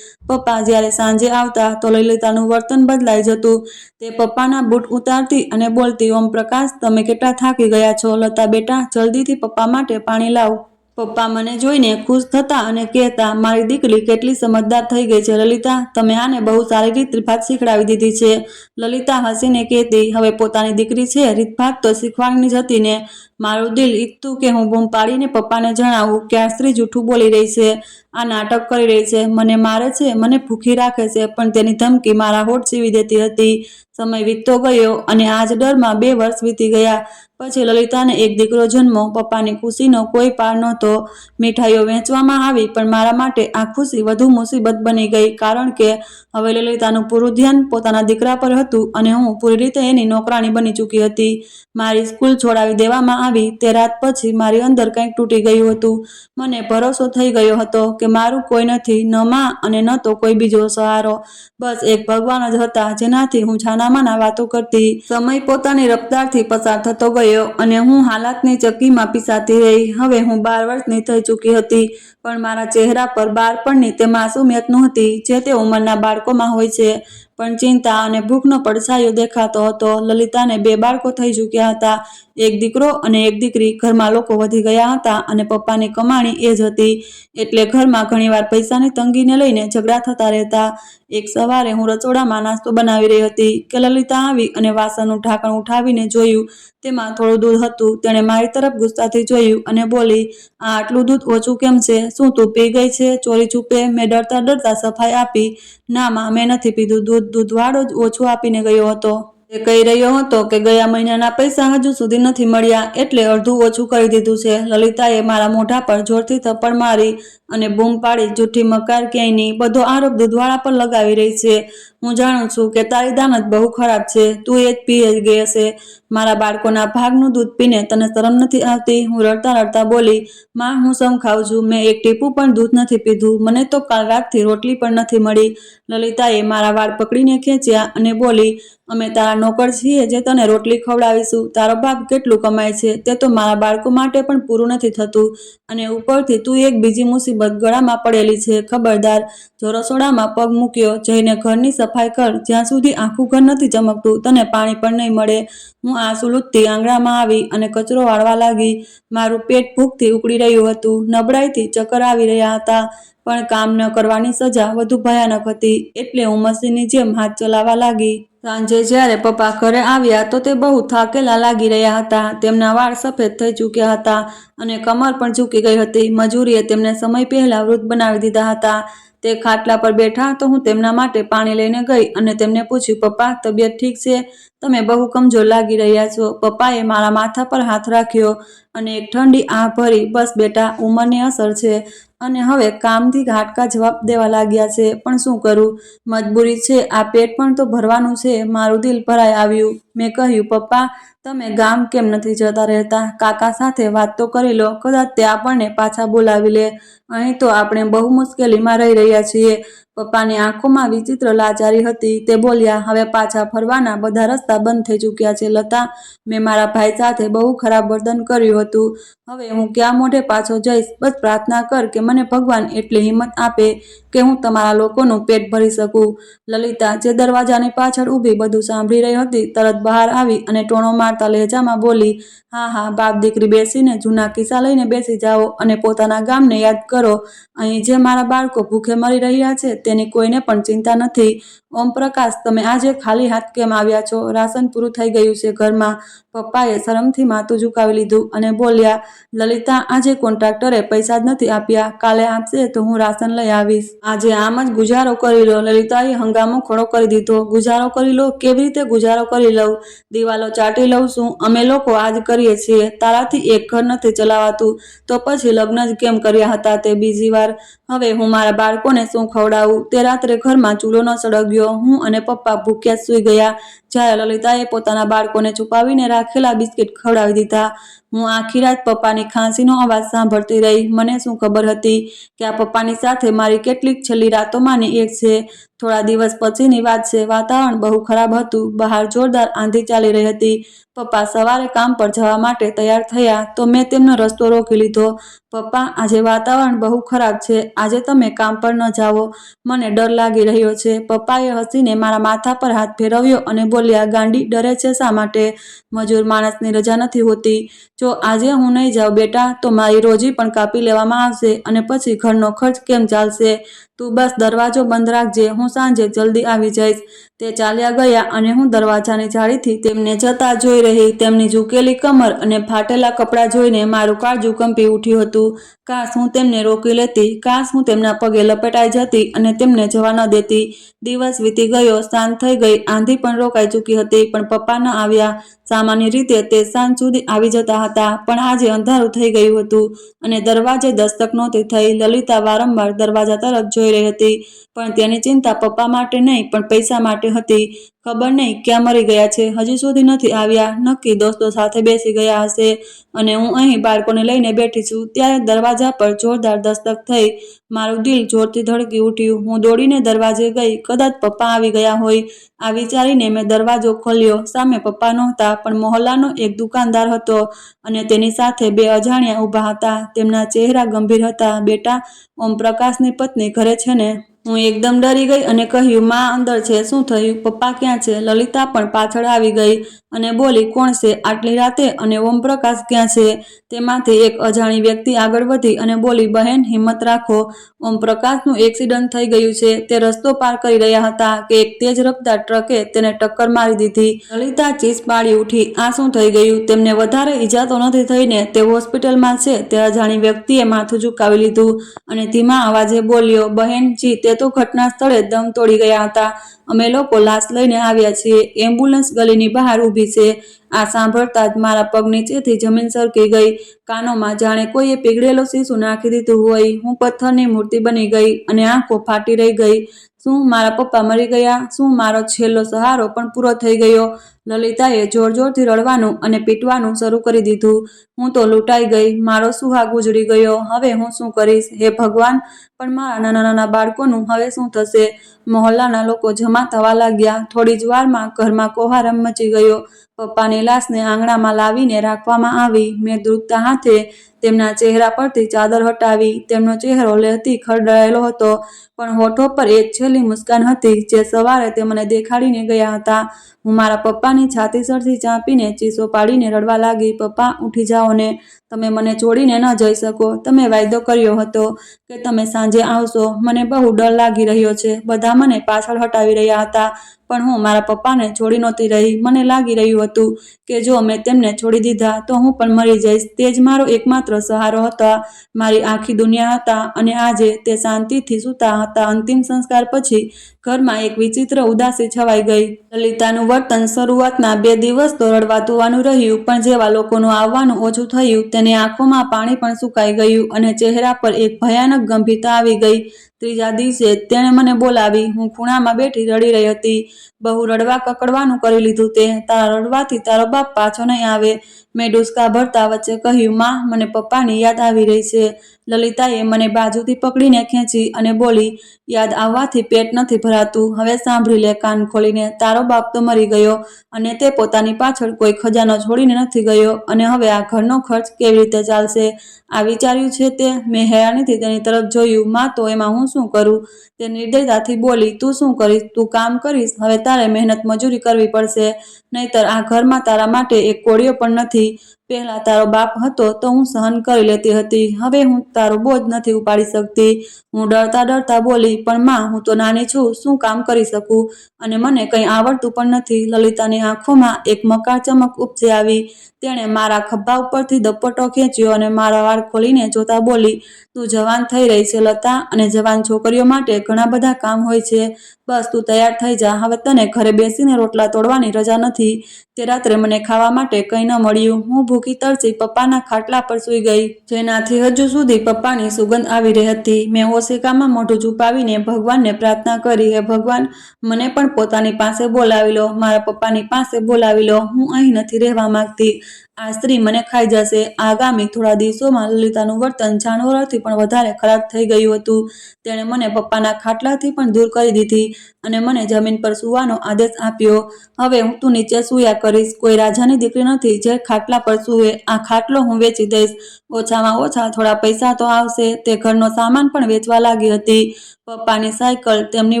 પપ્પા જ્યારે સાંજે આવતા તો લલિતાનું વર્તન બદલાઈ જતું. તે પપ્પાના બૂટ ઉતારતી અને બોલતી, ઓમ પ્રકાશ, તમે કેટલા થાકી ગયા છો. લતા બેટા, જલ્દીથી પપ્પા માટે પાણી લાવ. પપ્પા મને જોઈને ખુશ થતા અને કહેતા, મારી દીકરી કેટલી સમજદાર થઈ ગઈ છે. લલિતા, તમે આને બહુ સારી રીતભાત શીખડાવી દીધી છે. લલિતા હસીને કહેતી, હવે પોતાની દીકરી છે, રીતભાત તો શીખવાની જ હતી ને. મારું દિલ ઈચ્છતું કે હું બૂમ પાડીને પપ્પાને જણાવું કે આ સ્ત્રી જૂઠું બોલી રહી છે, આ નાટક કરી રહી છે, મને મારે છે, મને ભૂખી રાખે છે, પણ તેની ધમકી મારા હોઠ સીવી દેતી હતી. સમય વીતતો ગયો અને આ જ ડરમાં 2 વર્ષ વીતી ગયા. પછી લલિતાને એક દીકરો જન્મો. પપ્પાની ખુશીનો કોઈ પાર નહોતો. મીઠાઈઓ વહેંચવામાં આવી પણ મારા માટે આ ખુશી વધુ મુસીબત બની ગઈ, કારણ કે હવે લલિતાનું પૂરું ધ્યાન પોતાના દીકરા પર હતું અને હું પૂરી રીતે એની નોકરાણી બની ચૂકી હતી. મારી સ્કૂલ છોડાવી દેવામાં આવી તે રાત પછી મારી અંદર કંઈક તૂટી ગયું હતું. મને ભરોસો થઈ ગયો હતો કે મારું કોઈ નથી, ન માં અને ન તો કોઈ બીજો સહારો. બસ એક ભગવાન જ હતા જેનાથી હું છાનામાના વાતો કરતી. સમય પોતાની રફતારથી પસાર થતો ગયો અને હું હાલાતની ચક્કીમાં પીસાતી રહી. હવે હું 12 વર્ષની થઈ ચૂકી હતી પણ મારા ચહેરા પર બાળપણની તે માસૂમિયત નહોતી જે તે ઉંમરના બાળકોમાં હોય છે. પણ ચિંતા અને ભૂખનો પડછાયો દેખાતો હતો. લલિતાને 2 બાળકો થઈ ચૂક્યા હતા, એક દીકરો અને એક દીકરી. ઘરમાં લોકો વધી ગયા હતા અને પપ્પાની કમાણી એ જ હતી, એટલે ઘરમાં ઘણીવાર પૈસાની તંગીને લઈને ઝઘડા થતા રહેતા. એક સવારે હું રસોડામાં નાસ્તો બનાવી રહી હતી કે લલિતા આવી અને વાસણનું ઢાંકણ ઉઠાવીને જોયું. તેમાં થોડું દૂધ હતું. તેણે મારી તરફ ગુસ્સાથી જોયું અને બોલી, આ આટલું દૂધ ઓછું કેમ છે? શું તું પી ગઈ છે? ચોરી છુપે? મેં ડરતા ડરતા સફાઈ આપી, ના માં, મેં નથી પીધું દૂધ. દૂધવાળો જ ઓછું આપીને ગયો હતો. તે કહી રહ્યો હતો કે ગયા મહિનાના પૈસા હજુ સુધી નથી મળ્યા એટલે અડધું ઓછું કરી દીધું છે. લલિતાએ મારા મોઢા પર જોરથી થપ્પડ મારી અને બૂમ પાડી, જૂઠી મકાર ક્યાંયની, બધો આરોપ દૂધવાળા પર લગાવી રહી છે. હું જાણું છું કે તારી દાનત બહુ ખરાબ છે, તું એ જ પી ગઈ હશે. મારા બાળકોના ભાગનું દૂધ પીને તને શરમ નથી આવતી? હું રડતા રડતા બોલી, માં, હું સમ ખાઉં છું, મેં એક ટીપું પણ દૂધ નથી પીધું, મને તો કાલ રાતથી રોટલી પણ નથી મળી. લલિતાએ મારા વાળ પકડીને ખેંચ્યા અને બોલી, અમે તારા નોકર છીએ જે તને રોટલી ખવડાવીશું. તારો બાપ કેટલું કમાય છે તે તો મારા બાળકો માટે પણ પૂરું નથી થતું અને ઉપરથી તું એક બીજી મુસીબત ગળામાં પડેલી છે. ખબરદાર, જો રસોડામાં પગ મૂક્યો, જઈને ઘરની સફાઈ કર. જ્યાં સુધી આખું ઘર નથી ચમકતું તને પાણી પણ નહીં મળે. હું આંસુ લૂંટતી આંગણામાં આવી અને કચરો વાળવા લાગી. મારું પેટ ભૂખથી ઉકળી રહ્યું હતું, નબળાઈથી ચક્કર આવી રહ્યા હતા, પણ કામ ન કરવાની સજા વધુ ભયાનક હતી, એટલે હું મશીનની જેમ હાથ ચલાવવા લાગી. સાંજે જ્યારે પપ્પા ઘરે આવ્યા તો તે બહુ થાકેલા લાગી રહ્યા હતા. તેમના વાળ સફેદ થઈ ચૂક્યા હતા અને કમર પણ ઝૂકી ગઈ હતી. મજૂરીએ તેમને સમય પહેલા વૃદ્ધ બનાવી દીધા હતા. તે ખાટલા પર બેઠા તો હું તેમના માટે પાણી લઈને ગઈ અને તેમને પૂછ્યું, પપ્પા, તબિયત ઠીક છે? તમે બહુ કમજોર લાગી રહ્યા છો. પપ્પાએ મારા માથા પર હાથ રાખ્યો અને એક ઠંડી આહ ભરી, બસ બેટા, ઉંમરની અસર છે અને હવે કામથી હાડકા જવાબ દેવા લાગ્યા છે, પણ શું કરું, મજબૂરી છે. આ પેટ પણ તો ભરવાનું છે. મારું દિલ ભરાઈ આવ્યું. મેં કહ્યું, પપ્પા, તમે ગામ કેમ નથી જતા રહેતા? કાકા સાથે વાત તો કરી લો, કદાચ તે આપણને પાછા બોલાવી લે. અહીં તો આપણે બહુ મુશ્કેલીમાં રહી રહ્યા છીએ. પપ્પાની આંખોમાં વિચિત્ર લાચારી હતી. તે બોલ્યા, હવે પાછા ફરવાના બધા રસ્તા બંધ થઈ ચૂક્યા છે લતા. મેં મારા ભાઈ સાથે બહુ ખરાબ વર્તન કર્યું હતું. હવે હું ક્યાં મોઢે પાછો જઈશ? બસ પ્રાર્થના કર કે મને ભગવાન એટલી હિંમત આપે કે હું તમારા લોકોનું પેટ ભરી શકું. લલિતા, જે દરવાજાની પાછળ ઊભી બધું સાંભળી રહી હતી, તરત બહાર આવી અને ટોણો મારતા લહેજામાં બોલી, હા હા, બાપ દીકરી બેસીને જૂના કિસ્સા લઈને બેસી જાઓ અને પોતાના ગામને યાદ કરો. અહીં જે મારા બાળકો ભૂખે મરી રહ્યા છે તેની કોઈને પણ ચિંતા નથી. ઓમપ્રકાશ, તમે આજે ખાલી હાથ કેમ આવ્યા છો? રાશન પૂરું થઈ ગયું છે ઘરમાં. પપ્પાએ શરમથી માથું ઝુકાવી લીધું અને બોલ્યા, લલિતા, આજે કોન્ટ્રાક્ટરે પૈસા જ નથી આપ્યા. કાલે આપશે તો હું રાશન લઈ આવીશ. આજે આમ જ ગુજારો કરી લો. લલિતાએ હંગામો ખડો કરી દીધો. ગુજારો કરી લો? કેવી રીતે ગુજારો કરી લઉં? દિવાલો ચાટી લઉં છું? અમે લોકો આજ કરીએ છીએ. તારાથી એક ઘર નથી ચલાવાતું તો પછી લગ્ન જ કેમ કર્યા હતા તે બીજી વાર? હવે હું મારા બાળકોને શું ખવડાવું? તે રાત્રે ઘરમાં ચૂલો ન સળગ્યો. હું અને પપ્પા ભૂખ્યા જ સૂઈ ગયા. જ્યારે લલિતાએ પોતાના બાળકોને છુપાવીને રાખેલા બિસ્કિટ ખવડાવી દીધા. હું આખી રાત પપ્પાની ખાંસીનો અવાજ સાંભળતી રહી. મને શું ખબર હતી કે આ પપ્પાની સાથે મારી કેટલીક છેલ્લી રાતોમાંની એક છે. થોડા દિવસ પછીની વાત છે. વાતાવરણ બહુ ખરાબ હતું. બહાર જોરદાર આંધી ચાલી રહી હતી. પપ્પા સવારે કામ પર જવા માટે તૈયાર થયા તો મેં તેમનો રસ્તો રોકી લીધો. પપ્પા, આજે વાતાવરણ બહુ ખરાબ છે. આજે તમે કામ પર ન જાઓ. મને ડર લાગી રહ્યો છે. પપ્પાએ હસીને મારા માથા પર હાથ ફેરવ્યો અને બોલ્યા, ગાંડી, ડરે છે શા માટે? મજૂર માણસની રજા નથી હોતી. જો આજે હું નહીં જાઉં બેટા તો મારી રોજી પણ કાપી લેવામાં આવશે અને પછી ઘરનો ખર્ચ કેમ ચાલશે? તું બસ દરવાજો બંધ રાખજે. હું સાંજે જલ્દી આવી જઈશ. તે ચાલ્યા ગયા અને હું દરવાજાની જાળીથી તેમને જતા જોઈ રહી. તેમની ઝૂકેલી કમર અને ફાટેલા કપડાં જોઈને મારું કાળજું કંપી ઉઠ્યું હતું. કાશ હું તેમને રોકી લેતી. કાશ હું તેમના પગે લપેટાઈ જતી અને તેમને જવા ન દેતી. દિવસ વીતી ગયો. સાંજ થઈ ગઈ. આંધી પણ રોકાઈ ચૂકી હતી, પણ પપ્પા ન આવ્યા. સામાન્ય રીતે તે સાંજ સુધી આવી જતા હતા, પણ આજે અંધારું થઈ ગયું હતું અને દરવાજે દસ્તક નહોતી થઈ. લલિતા વારંવાર દરવાજા તરફ જોઈ રહી હતી, પણ તેની ચિંતા પપ્પા માટે નહીં પણ પૈસા માટે હતી. ખબર નહીં ક્યાં મરી ગયા છે. હજી સુધી નથી આવ્યા. નક્કી દોસ્તો સાથે બેસી ગયા હશે અને હું અહીં બાળકોને લઈને બેઠી છું ત્યારે દરવાજા પર જોરદાર દસ્તક થઈ. મારું દિલ જોરથી ધડકી ઉઠ્યું. હું દોડીને દરવાજે ગઈ. કદાચ પપ્પા આવી ગયા હોય. આ વિચારીને મેં દરવાજો ખોલ્યો. સામે પપ્પા નહોતા, પણ મોહલ્લાનો એક દુકાનદાર હતો અને તેની સાથે બે અજાણ્યા ઊભા હતા. તેમના ચહેરા ગંભીર હતા. બેટા, ઓમપ્રકાશની પત્ની ઘરે છે ને? હું એકદમ ડરી ગઈ અને કહ્યું, માં અંદર છે. શું થયું? પપ્પા ક્યાં છે? લલિતા પણ પાછળ આવી ગઈ અને બોલી, કોણ છે આટલી રાતે અને ઓમપ્રકાશ ક્યાં છે? તેમાંથી એક અજાણી વ્યક્તિ આગળ વધી અને બોલી, બહેન, હિંમત રાખો. ઓમપ્રકાશનું એક્સિડન્ટ થઈ ગયું છે. તે રસ્તો પાર કરી રહ્યા હતા કે એક તેજ રફતાર ટ્રકે તેને ટક્કર મારી દીધી. લલિતા ચીસ પાડી ઉઠી. આ શું થઈ ગયું? તેમને વધારે ઈજા તો નથી થઈ ને? તે હોસ્પિટલમાં છે. તે અજાણી વ્યક્તિએ માથું ઝુકાવી લીધું અને ધીમા અવાજે બોલ્યો, બહેન જી, તે તો ઘટના સ્થળે દમ તોડી ગયા હતા. અમે લોકો લાશ લઈને આવ્યા છીએ. એમ્બ્યુલન્સ ગલીની બહાર ઊભી છે. આ સાંભળતા જ મારા પગ નીચેથી જમીન સરકી ગઈ. કાનોમાં જાણે કોઈએ પીગળેલો શીશો નાખી દીધું હોય. હું પથ્થરની મૂર્તિ બની ગઈ અને આંખો ફાટી રહી ગઈ. શું મારા પપ્પા મરી ગયા? શું મારો છેલ્લો સહારો પણ પૂરો થઈ ગયો? લલિતાએ જોરથી રડવાનું અને પીટવાનું શરૂ કરી દીધું. હું તો લૂંટાઈ ગઈ. મારો સુહાગ ઉજળી ગયો. હવે હું શું કરીશ? હે ભગવાન! પણ મારા નાના બાળકોનું હવે શું થશે? મોહલ્લાના લોકો જમા થવા લાગ્યા. થોડી જ વારમાં ઘરમાં કોહારમ મચી ગયો. પપ્પાની લાશને આંગણામાં લાવીને રાખવામાં આવી. મેં ધ્રુજતા હાથે તેમના ચહેરા પરથી ચાદર હટાવી. તેમનો ચહેરો લેહથી ખરડાયેલો હતો, પણ હોઠો પર એક છેલ્લી મુસ્કાન હતી જે સવારે તે મને દેખાડીને ગયા હતા. હું મારા પપ્પાની છાતી સરથી ચાંપીને ચીસો પાડીને રડવા લાગી. પપ્પા, ઉઠી જાઓ ને. તમે મને છોડીને ન જઈ શકો. તમે વાયદો કર્યો હતો કે તમે સાંજે આવશો. મને બહુ ડર લાગી રહ્યો છે. બધા મને પાછળ હટાવી રહ્યા હતા, પણ હું મારા પપ્પાને છોડી નહોતી રહી. મને લાગી રહ્યું હતું કે જો મેં તેમને છોડી દીધા તો હું પણ મરી જઈશ. તે જ મારો એકમાત્ર સહારો હતો, મારી આખી દુનિયા હતા અને આજે તે શાંતિથી સૂતા હતા. અંતિમ સંસ્કાર પછી ઘરમાં એક વિચિત્ર ઉદાસી છવાઈ ગઈ. લલિતાનું વર્તન શરૂઆતના 2 દિવસ તો રડવાતું રહ્યું, પણ જેવા લોકોનું આવવાનું ઓછું થયું, તેની આંખોમાં પાણી પણ સુકાઈ ગયું અને ચહેરા પર એક ભયાનક ગંભીરતા આવી ગઈ. ત્રીજા દિવસે તેણે મને બોલાવી. હું ખૂણામાં બેઠી રડી રહી હતી. બહુ રડવા કકડવાનું કરી લીધું તે. તારા રડવાથી તારો બાપ પાછો નહીં આવે. મેં ડૂસકા ભરતા વચ્ચે કહ્યું, માં, મને પપ્પાની યાદ આવી રહી છે. લલિતાએ મને બાજુથી પકડીને ખેંચી અને બોલી, યાદ આવવાથી પેટ નથી ભરાતું. હવે સાંભળી લે કાન ખોલીને. તારો બાપ તો મરી ગયો અને તે પોતાની પાછળ કોઈ ખજાનો છોડીને નથી ગયો અને હવે આ ઘરનો ખર્ચ કેવી રીતે ચાલશે? આ વિચાર્યું છે તે? મેં હેરાનીથી તેની તરફ જોયું. માં, તો એમાં હું શું કરું? તે નિર્દયતાથી બોલી, તું શું કરીશ? તું કામ કરીશ. હવે તારે મહેનત મજૂરી કરવી પડશે, નહીંતર આ ઘરમાં તારા માટે એક કોળિયો પણ નથી. પહેલા તારો બાપ હતો તો હું સહન કરી લેતી હતી, હવે હું તારો બોજ નથી ઉપાડી શકતી. હું ડરતા ડરતા બોલી, પણ માં, હું તો નાની છું, શું કામ કરી શકું? અને મને કંઈ આવડતું પણ નથી. લલિતાની આંખોમાં એક મકાર ચમક ઉપસી આવી. તેણે મારા ખભા ઉપરથી દપટ્ટો ખેંચ્યો અને મારા વાળ ખોલીને જોતા બોલી, તું જવાન થઈ રહી છે લતા, અને જવાન છોકરીઓ માટે ઘણા બધા કામ હોય છે. બસ તું તૈયાર થઈ જા, હવે તને ઘરે બેસીને રોટલા તોડવાની રજા નથી. તે રાત્રે મને ખાવા માટે કંઈ ન મળ્યું. હું ભૂખી તરસી પપ્પાના ખાટલા પર સૂઈ ગઈ, જેનાથી હજુ સુધી પપ્પાની સુગંધ આવી રહી હતી. મેં ઓશિકામાં મોઢું છુપાવીને ભગવાનને પ્રાર્થના કરી, હે ભગવાન, મને પણ પોતાની પાસે બોલાવી લો, મારા પપ્પાની પાસે બોલાવી લો. હું અહીં નથી રહેવા માંગતી. આ સ્ત્રી મને ખાઈ જશે. આગામી થોડા દિવસોમાં લલિતાનું વર્તન જાનવરોથી પણ વધારે ખરાબ થઈ ગયું હતું. તેણે મને પપ્પાના ખાટલાથી પણ દૂર કરી દીધી અને મને જમીન પર સૂવાનો આદેશ આપ્યો. હવે તું નીચે સૂયા કરીશ. કોઈ રાજાની દીકરી નથી જે ખાટલા પર સૂવે. આ ખાટલો હું વેચી દઈશ. ઓછામાં ઓછા થોડા પૈસા તો આવશે. તે ઘરનો સામાન પણ વેચવા લાગી હતી, પપ્પાની સાયકલ, તેમની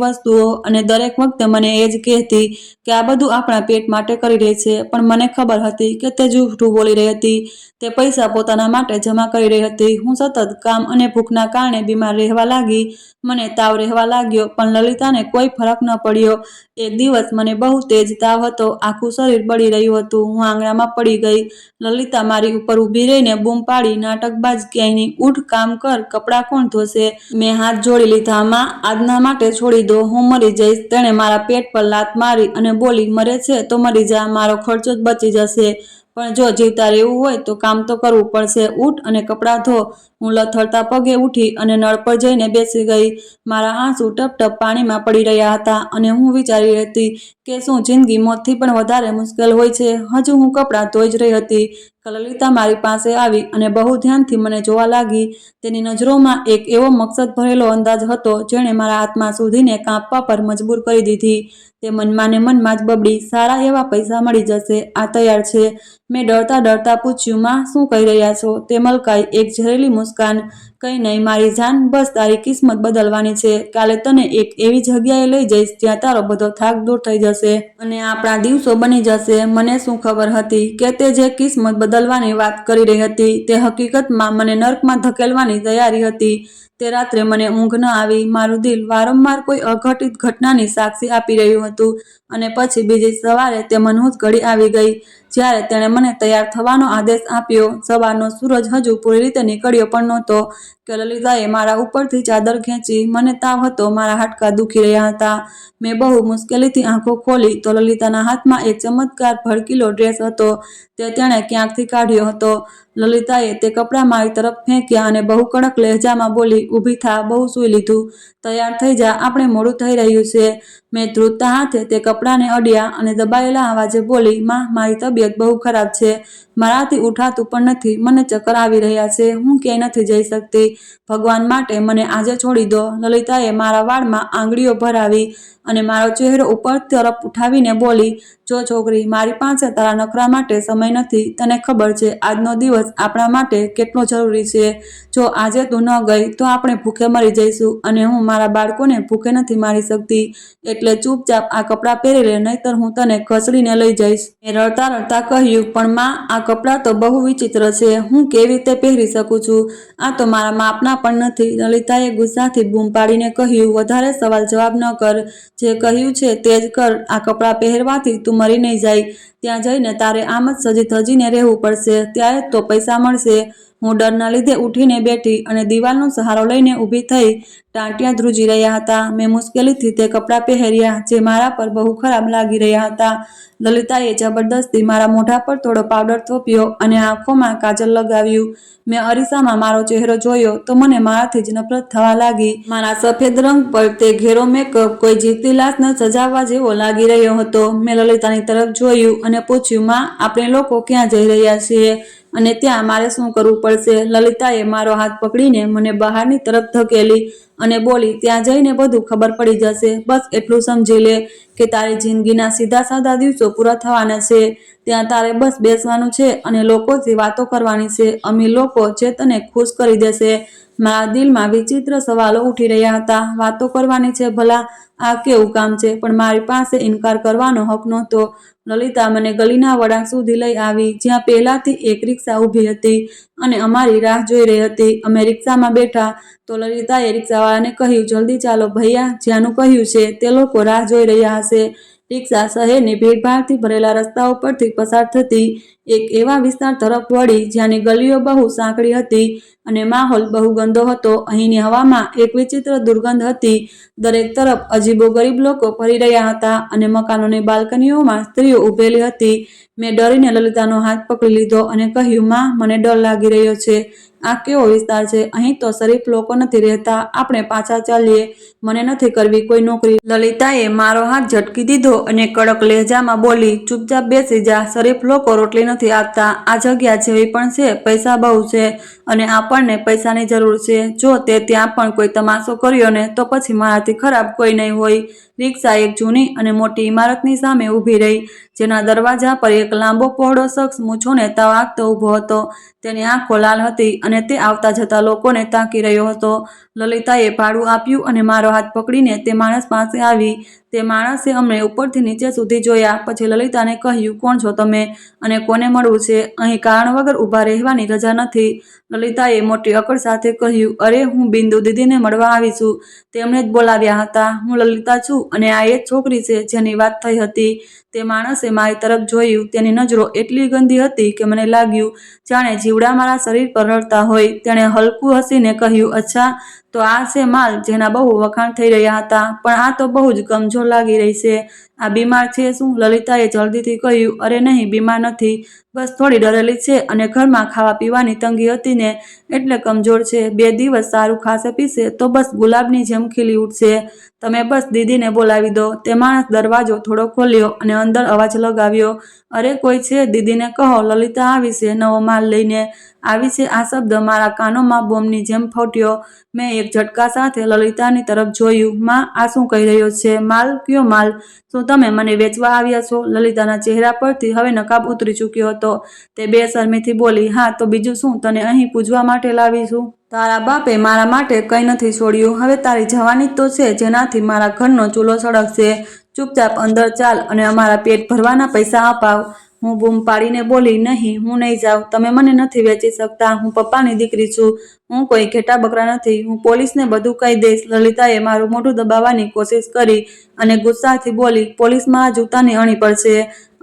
વસ્તુઓ, અને દરેક વખતે મને એ જ કહેતી કે આ બધું આપણા પેટ માટે કરી રહી છે. પણ મને ખબર હતી કે તે જૂઠું બોલી રહી હતી. તે પૈસા પોતાના માટે જમા કરી રહી હતી. હું સતત કામ અને ભૂખના કારણે બીમાર રહેવા લાગી. મને તાવ રહેવા લાગ્યો, પણ લલિતાને કોઈ ફરક ન પડ્યો. એક દિવસ મને બહુ તેજ તાવ હતો, આખું શરીર બળી રહ્યું હતું. હું આંગણામાં પડી ગઈ. લલિતા મારી ઉપર ઊભી રહીને બૂમ પાડી, નાટકબાજ ક્યાંયની, ઉઠ, કામ કર, કપડાં કોણ ધોશે? મેં હાથ જોડી લીધા. માં, આજના માટે છોડી દો, હું મરી જઈશ. તેણે મારા પેટ પર લાત મારી અને બોલી, મરે છે તો મરી જા, મારો ખર્ચો જ બચી જશે. પણ જો જીવતા રહેવું હોય તો કામ તો કરવું પડશે. ઉઠ અને કપડાં ધો. હું લથડતા પગે ઉઠી અને નળ પર જઈને બેસી ગઈ. મારા આંસુ ટપ ટપ પાણીમાં પડી રહ્યા હતા અને હું વિચારી હતી કે શું જિંદગી મોતથી પણ વધારે મુશ્કેલ હોય છે? હજુ હું કપડાં ધોઈ જ રહી હતી કે લલિતા મારી પાસે આવી અને બહુ ધ્યાનથી મને જોવા લાગી. તેની નજરોમાં એક એવો મકસદ ભરેલો અંદાજ હતો જેણે મારા આત્મા સુધીને કાંપવા પર મજબૂર કરી દીધી. તે મનમાં ને મનમાં જ બબડી, સારા એવા પૈસા મળી જશે, આ તૈયાર છે. મેં ડરતા ડરતા પૂછ્યું, માં, શું કહી રહ્યા છો? તે મલકાઈ, એક ઝેરીલી મુસ્કાન. કંઈ નહીં મારી જાન, બસ તારી કિસ્મત બદલવાની છે. કાલે તને એક એવી જગ્યાએ લઈ જઈશ જ્યાં તારો બધો થાક દૂર થઈ જશે અને આપણા દિવસો બની જશે. મને શું ખબર હતી કે તે જે કિસ્મત બદલવાની વાત કરી રહી હતી તે હકીકતમાં મને નર્કમાં ધકેલવાની તૈયારી હતી. તે રાત્રે મને ઊંઘ ન આવી. મારું દિલ વારંવાર કોઈ અઘટિત ઘટનાની સાક્ષી આપી રહ્યું હતું. અને પછી બીજી સવારે તે મનહૂસ ઘડી આવી ગઈ જ્યારે તેણે મને તૈયાર થવાનો આદેશ આપ્યો. સવારનો સૂરજ હજુ પૂરી રીતે નીકળ્યો પણ નહોતો કે લલિતાએ મારા ઉપરથી ચાદર ખેંચી. મને તાવ હતો, મારા હાડકાં દુખી રહ્યા હતા. મેં બહુ મુશ્કેલીથી આંખો ખોલી તો લલિતાના હાથમાં એક ચમત્કાર ભડકીલો ડ્રેસ હતો. તે તેણે ક્યાંકથી કાઢ્યો હતો. લલિતાએ તે કપડાં મારી તરફ ફેંક્યા અને બહુ કડક લહેજામાં બોલી, ઊભી થા, બહુ સૂઈ લીધું, તૈયાર થઈ જા, આપણે મોડું થઈ રહ્યું છે. મેં ધ્રુજતા હાથે તે કપડાંને અડ્યા અને દબાયેલા અવાજે બોલી, માં, મારી તબિયત બહુ ખરાબ છે. મારાથી ઉઠાતું પણ નથી. મને ચક્કર આવી રહ્યા છે. હું ક્યાંય નથી જઈ શકતી. ભગવાન માટે મને આજે છોડી દો. લલિતાએ મારા વાળમાં આંગળીઓ ભરાવી અને મારો ચહેરો ઉપર તરફ ઉઠાવીને બોલી, જો છોકરી, મારી પાસે તારા નખરા માટે સમય નથી. તને ખબર છે આજનો દિવસ આપણા માટે કેટલો જરૂરી છે. જો આજે તું ન ગઈ તો આપણે ભૂખે મરી જઈશું અને હું મારા બાળકોને ભૂખે નથી મારી શકતી. એટલે ચૂપચાપ આ કપડાં પહેરી લે, નહીંતર હું તને ઘસડીને લઈ જઈશ. મેં રડતા રડતા કહ્યું, પણ માં, આ કપડાં તો બહુ વિચિત્ર છે. હું કેવી રીતે પહેરી શકું છું? આ તો મારા માપના પણ નથી. લલિતાએ ગુસ્સાથી બૂમ પાડીને કહ્યું, વધારે સવાલ જવાબ ન કર. જે કહ્યું છે તે જ કર. આ કપડાં પહેરવાથી તું મરી નહીં જાય. ત્યાં જઈને તારે આમ જ સજી ધજીને રહેવું પડશે. ત્યારે જ તો પૈસા મળશે. હું ડરના લીધે ઉઠીને બેઠી અને દિવાલનો સહારો લઈને ઊભી થઈ. ટાંટિયા ધ્રુજી રહ્યા હતા. મેં મુશ્કેલીથી તે કપડાં પહેર્યા જે મારા પર બહુ ખરાબ લાગી રહ્યા હતા. લલિતાએ જબરદસ્તી મારા મોઢા પર થોડો પાવડર થોપ્યો અને આંખોમાં કાજલ લગાવ્યું. મેં અરીસામાં મારો ચહેરો જોયો તો મને મારાથી જ નફરત થવા લાગી. મારા સફેદ રંગ પર તે ઘેરો મેકઅપ કોઈ જીવતી લાશને સજાવવા જેવો લાગી રહ્યો હતો. મેં લલિતાની તરફ જોયું અને પૂછ્યું, માં, આપણે લોકો ક્યાં જઈ રહ્યા છીએ અને ત્યાં મારે શું કરવું પડશે? લલિતાએ મારો હાથ પકડીને મને બહારની તરફ ધકેલી અને બોલી, ત્યાં જઈને બધું ખબર પડી જશે. બસ એટલું સમજી લે કે તારી જિંદગીના સીધા સાદા દિવસો પૂરા થવાના છે. ત્યાં તારે બસ બેસવાનું છે અને લોકોથી વાતો કરવાની છે. અમીર લોકો જે તને ખુશ કરી દેશે. મારા દિલમાં વિચિત્ર સવાલો ઉઠી રહ્યા હતા. વાતો કરવાની છે ભલા, આ કેવું કામ છે? પણ મારી પાસે ઇનકાર કરવાનો હક નહોતો. લલિતા મને ગલીના વળાંક સુધી લઈ આવી, જ્યાં પહેલાથી એક રિક્ષા ઊભી હતી અને અમારી રાહ જોઈ રહી હતી. અમે રિક્ષામાં બેઠા તો લલિતાએ રિક્ષાવાળાને કહ્યું, જલ્દી ચાલો ભૈયા, જ્યાંનું કહ્યું છે તે લોકો રાહ જોઈ રહ્યા હશે. રિક્ષા શહેરની ભીડભાડથી ભરેલા રસ્તાઓ પરથી પસાર થતી એક એવા વિસ્તાર તરફ વળી જ્યાંની ગલીઓ બહુ સાંકડી હતી અને માહોલ બહુ ગંદો હતો. અહીંની હવામાં એક વિચિત્ર દુર્ગંધ હતી. દરેક તરફ અજીબોગરીબ લોકો ફરી રહ્યા હતા અને મકાનોની બાલ્કનીઓમાં સ્ત્રીઓ ઊભેલી હતી. મેં ડરીને લલિતાનો હાથ પકડી લીધો અને કહ્યું, માં, મને ડર લાગી રહ્યો છે. આ કેવો વિસ્તાર છે? અહીં તો શરીફ લોકો નથી રહેતા. આપણે પાછા ચાલીએ. મને નથી કરવી કોઈ નોકરી. લલિતાએ મારો હાથ ઝટકી દીધો અને કડક લહેજામાં બોલી, ચૂપચાપ બેસી જા. શરીફ લોકો રોટલી નથી આપતા. આ જગ્યા જેવી પણ છે. પૈસા બહુ છે અને આપણને પૈસાની જરૂર છે. જો તે ત્યાં પણ કોઈ તમાશો કર્યો ને તો પછી મારાથી ખરાબ કોઈ નહીં હોય. રિક્ષા એક જૂની અને મોટી ઇમારતની સામે ઊભી રહી, જેના દરવાજા પર એક લાંબો પહોળો શખ્સ મૂછોને તાકતો ઊભો હતો. તેની આંખો લાલ હતી અને તે આવતા જતા લોકોને તાકી રહ્યો હતો. લલિતાએ ભાડું આપ્યું અને મારો હાથ પકડીને તે માણસ પાસે આવી. તે માણસે અમને ઉપરથી નીચે સુધી જોયા. પછી લલિતાને કહ્યું, કોણ છો તમે અને કોને મળવું છે? અહીં કારણ વગર ઊભા રહેવાની રજા નથી. લલિતાએ મોટી અકળ સાથે કહ્યું, અરે, હું બિંદુ દીદીને મળવા આવી છું. તેમણે જ બોલાવ્યા હતા. હું લલિતા છું અને આ એ જ છોકરી છે જેની વાત થઈ હતી. તે માણસે મારી તરફ જોયું. તેની નજરો એટલી ગંદી હતી કે મને લાગ્યું જાણે જીવડા મારા શરીર પર રડતા હોય. તેણે હલકું હસીને કહ્યું, અચ્છા, તો આ છે માલ જેના બહુ વખાણ થઈ રહ્યા હતા. પણ આ તો બહુ જ કમજોર લાગી રહી છે. આ બીમાર છે શું? લલિતાએ જલ્દીથી કહ્યું, અરે નહીં, બીમાર નથી. બસ થોડી ડરેલી છે અને ઘરમાં ખાવા પીવાની તંગી હતી ને એટલે કમજોર છે. 2 દિવસ સારું ખાશે પીશે તો બસ ગુલાબની જેમ ખીલી ઉઠશે. તમે બસ દીદીને બોલાવી દો. તે માણસ દરવાજો થોડો ખોલ્યો અને અંદર અવાજ લગાવ્યો, અરે, કોઈ છે? દીદીને કહો લલિતા આવી છે નવો માલ લઈને. આવી છે. આ શબ્દ મારા કાનોમાં બોમ્બની જેમ ફૂટ્યો. મેં એક ઝટકા સાથે લલિતાની તરફ જોયું. માં, આ શું કહી રહ્યો છે? માલ? કયો માલ? શું તમે મને વેચવા આવ્યા છો? લલિતાના ચહેરા પરથી હવે નકાબ ઉતરી ચૂક્યો હતો. તે બેશરમીથી બોલી, હા તો બીજું શું? તને અહીં પૂજવા માટે લાવી છું. તારા બાપે મારા માટે કંઈ નથી છોડ્યું. હવે તારી જવાની તો છે જેનાથી મારા ઘરનો ચૂલો સળગશે. ચૂપચાપ અંદર ચાલ અને અમારા પેટ ભરવાના પૈસા અપાવ. હું બૂમ પાડીને બોલી, નહીં, હું નહીં જાઉં. તમે મને નથી વેચી શકતા. હું પપ્પાની દીકરી છું. હું કોઈ ઘેટા બકરા નથી. હું પોલીસને બધું કહી દઈશ. લલિતાએ મારું મોઢું દબાવવાની કોશિશ કરી અને ગુસ્સાથી બોલી, પોલીસ મારા જૂતાની અણી પડશે.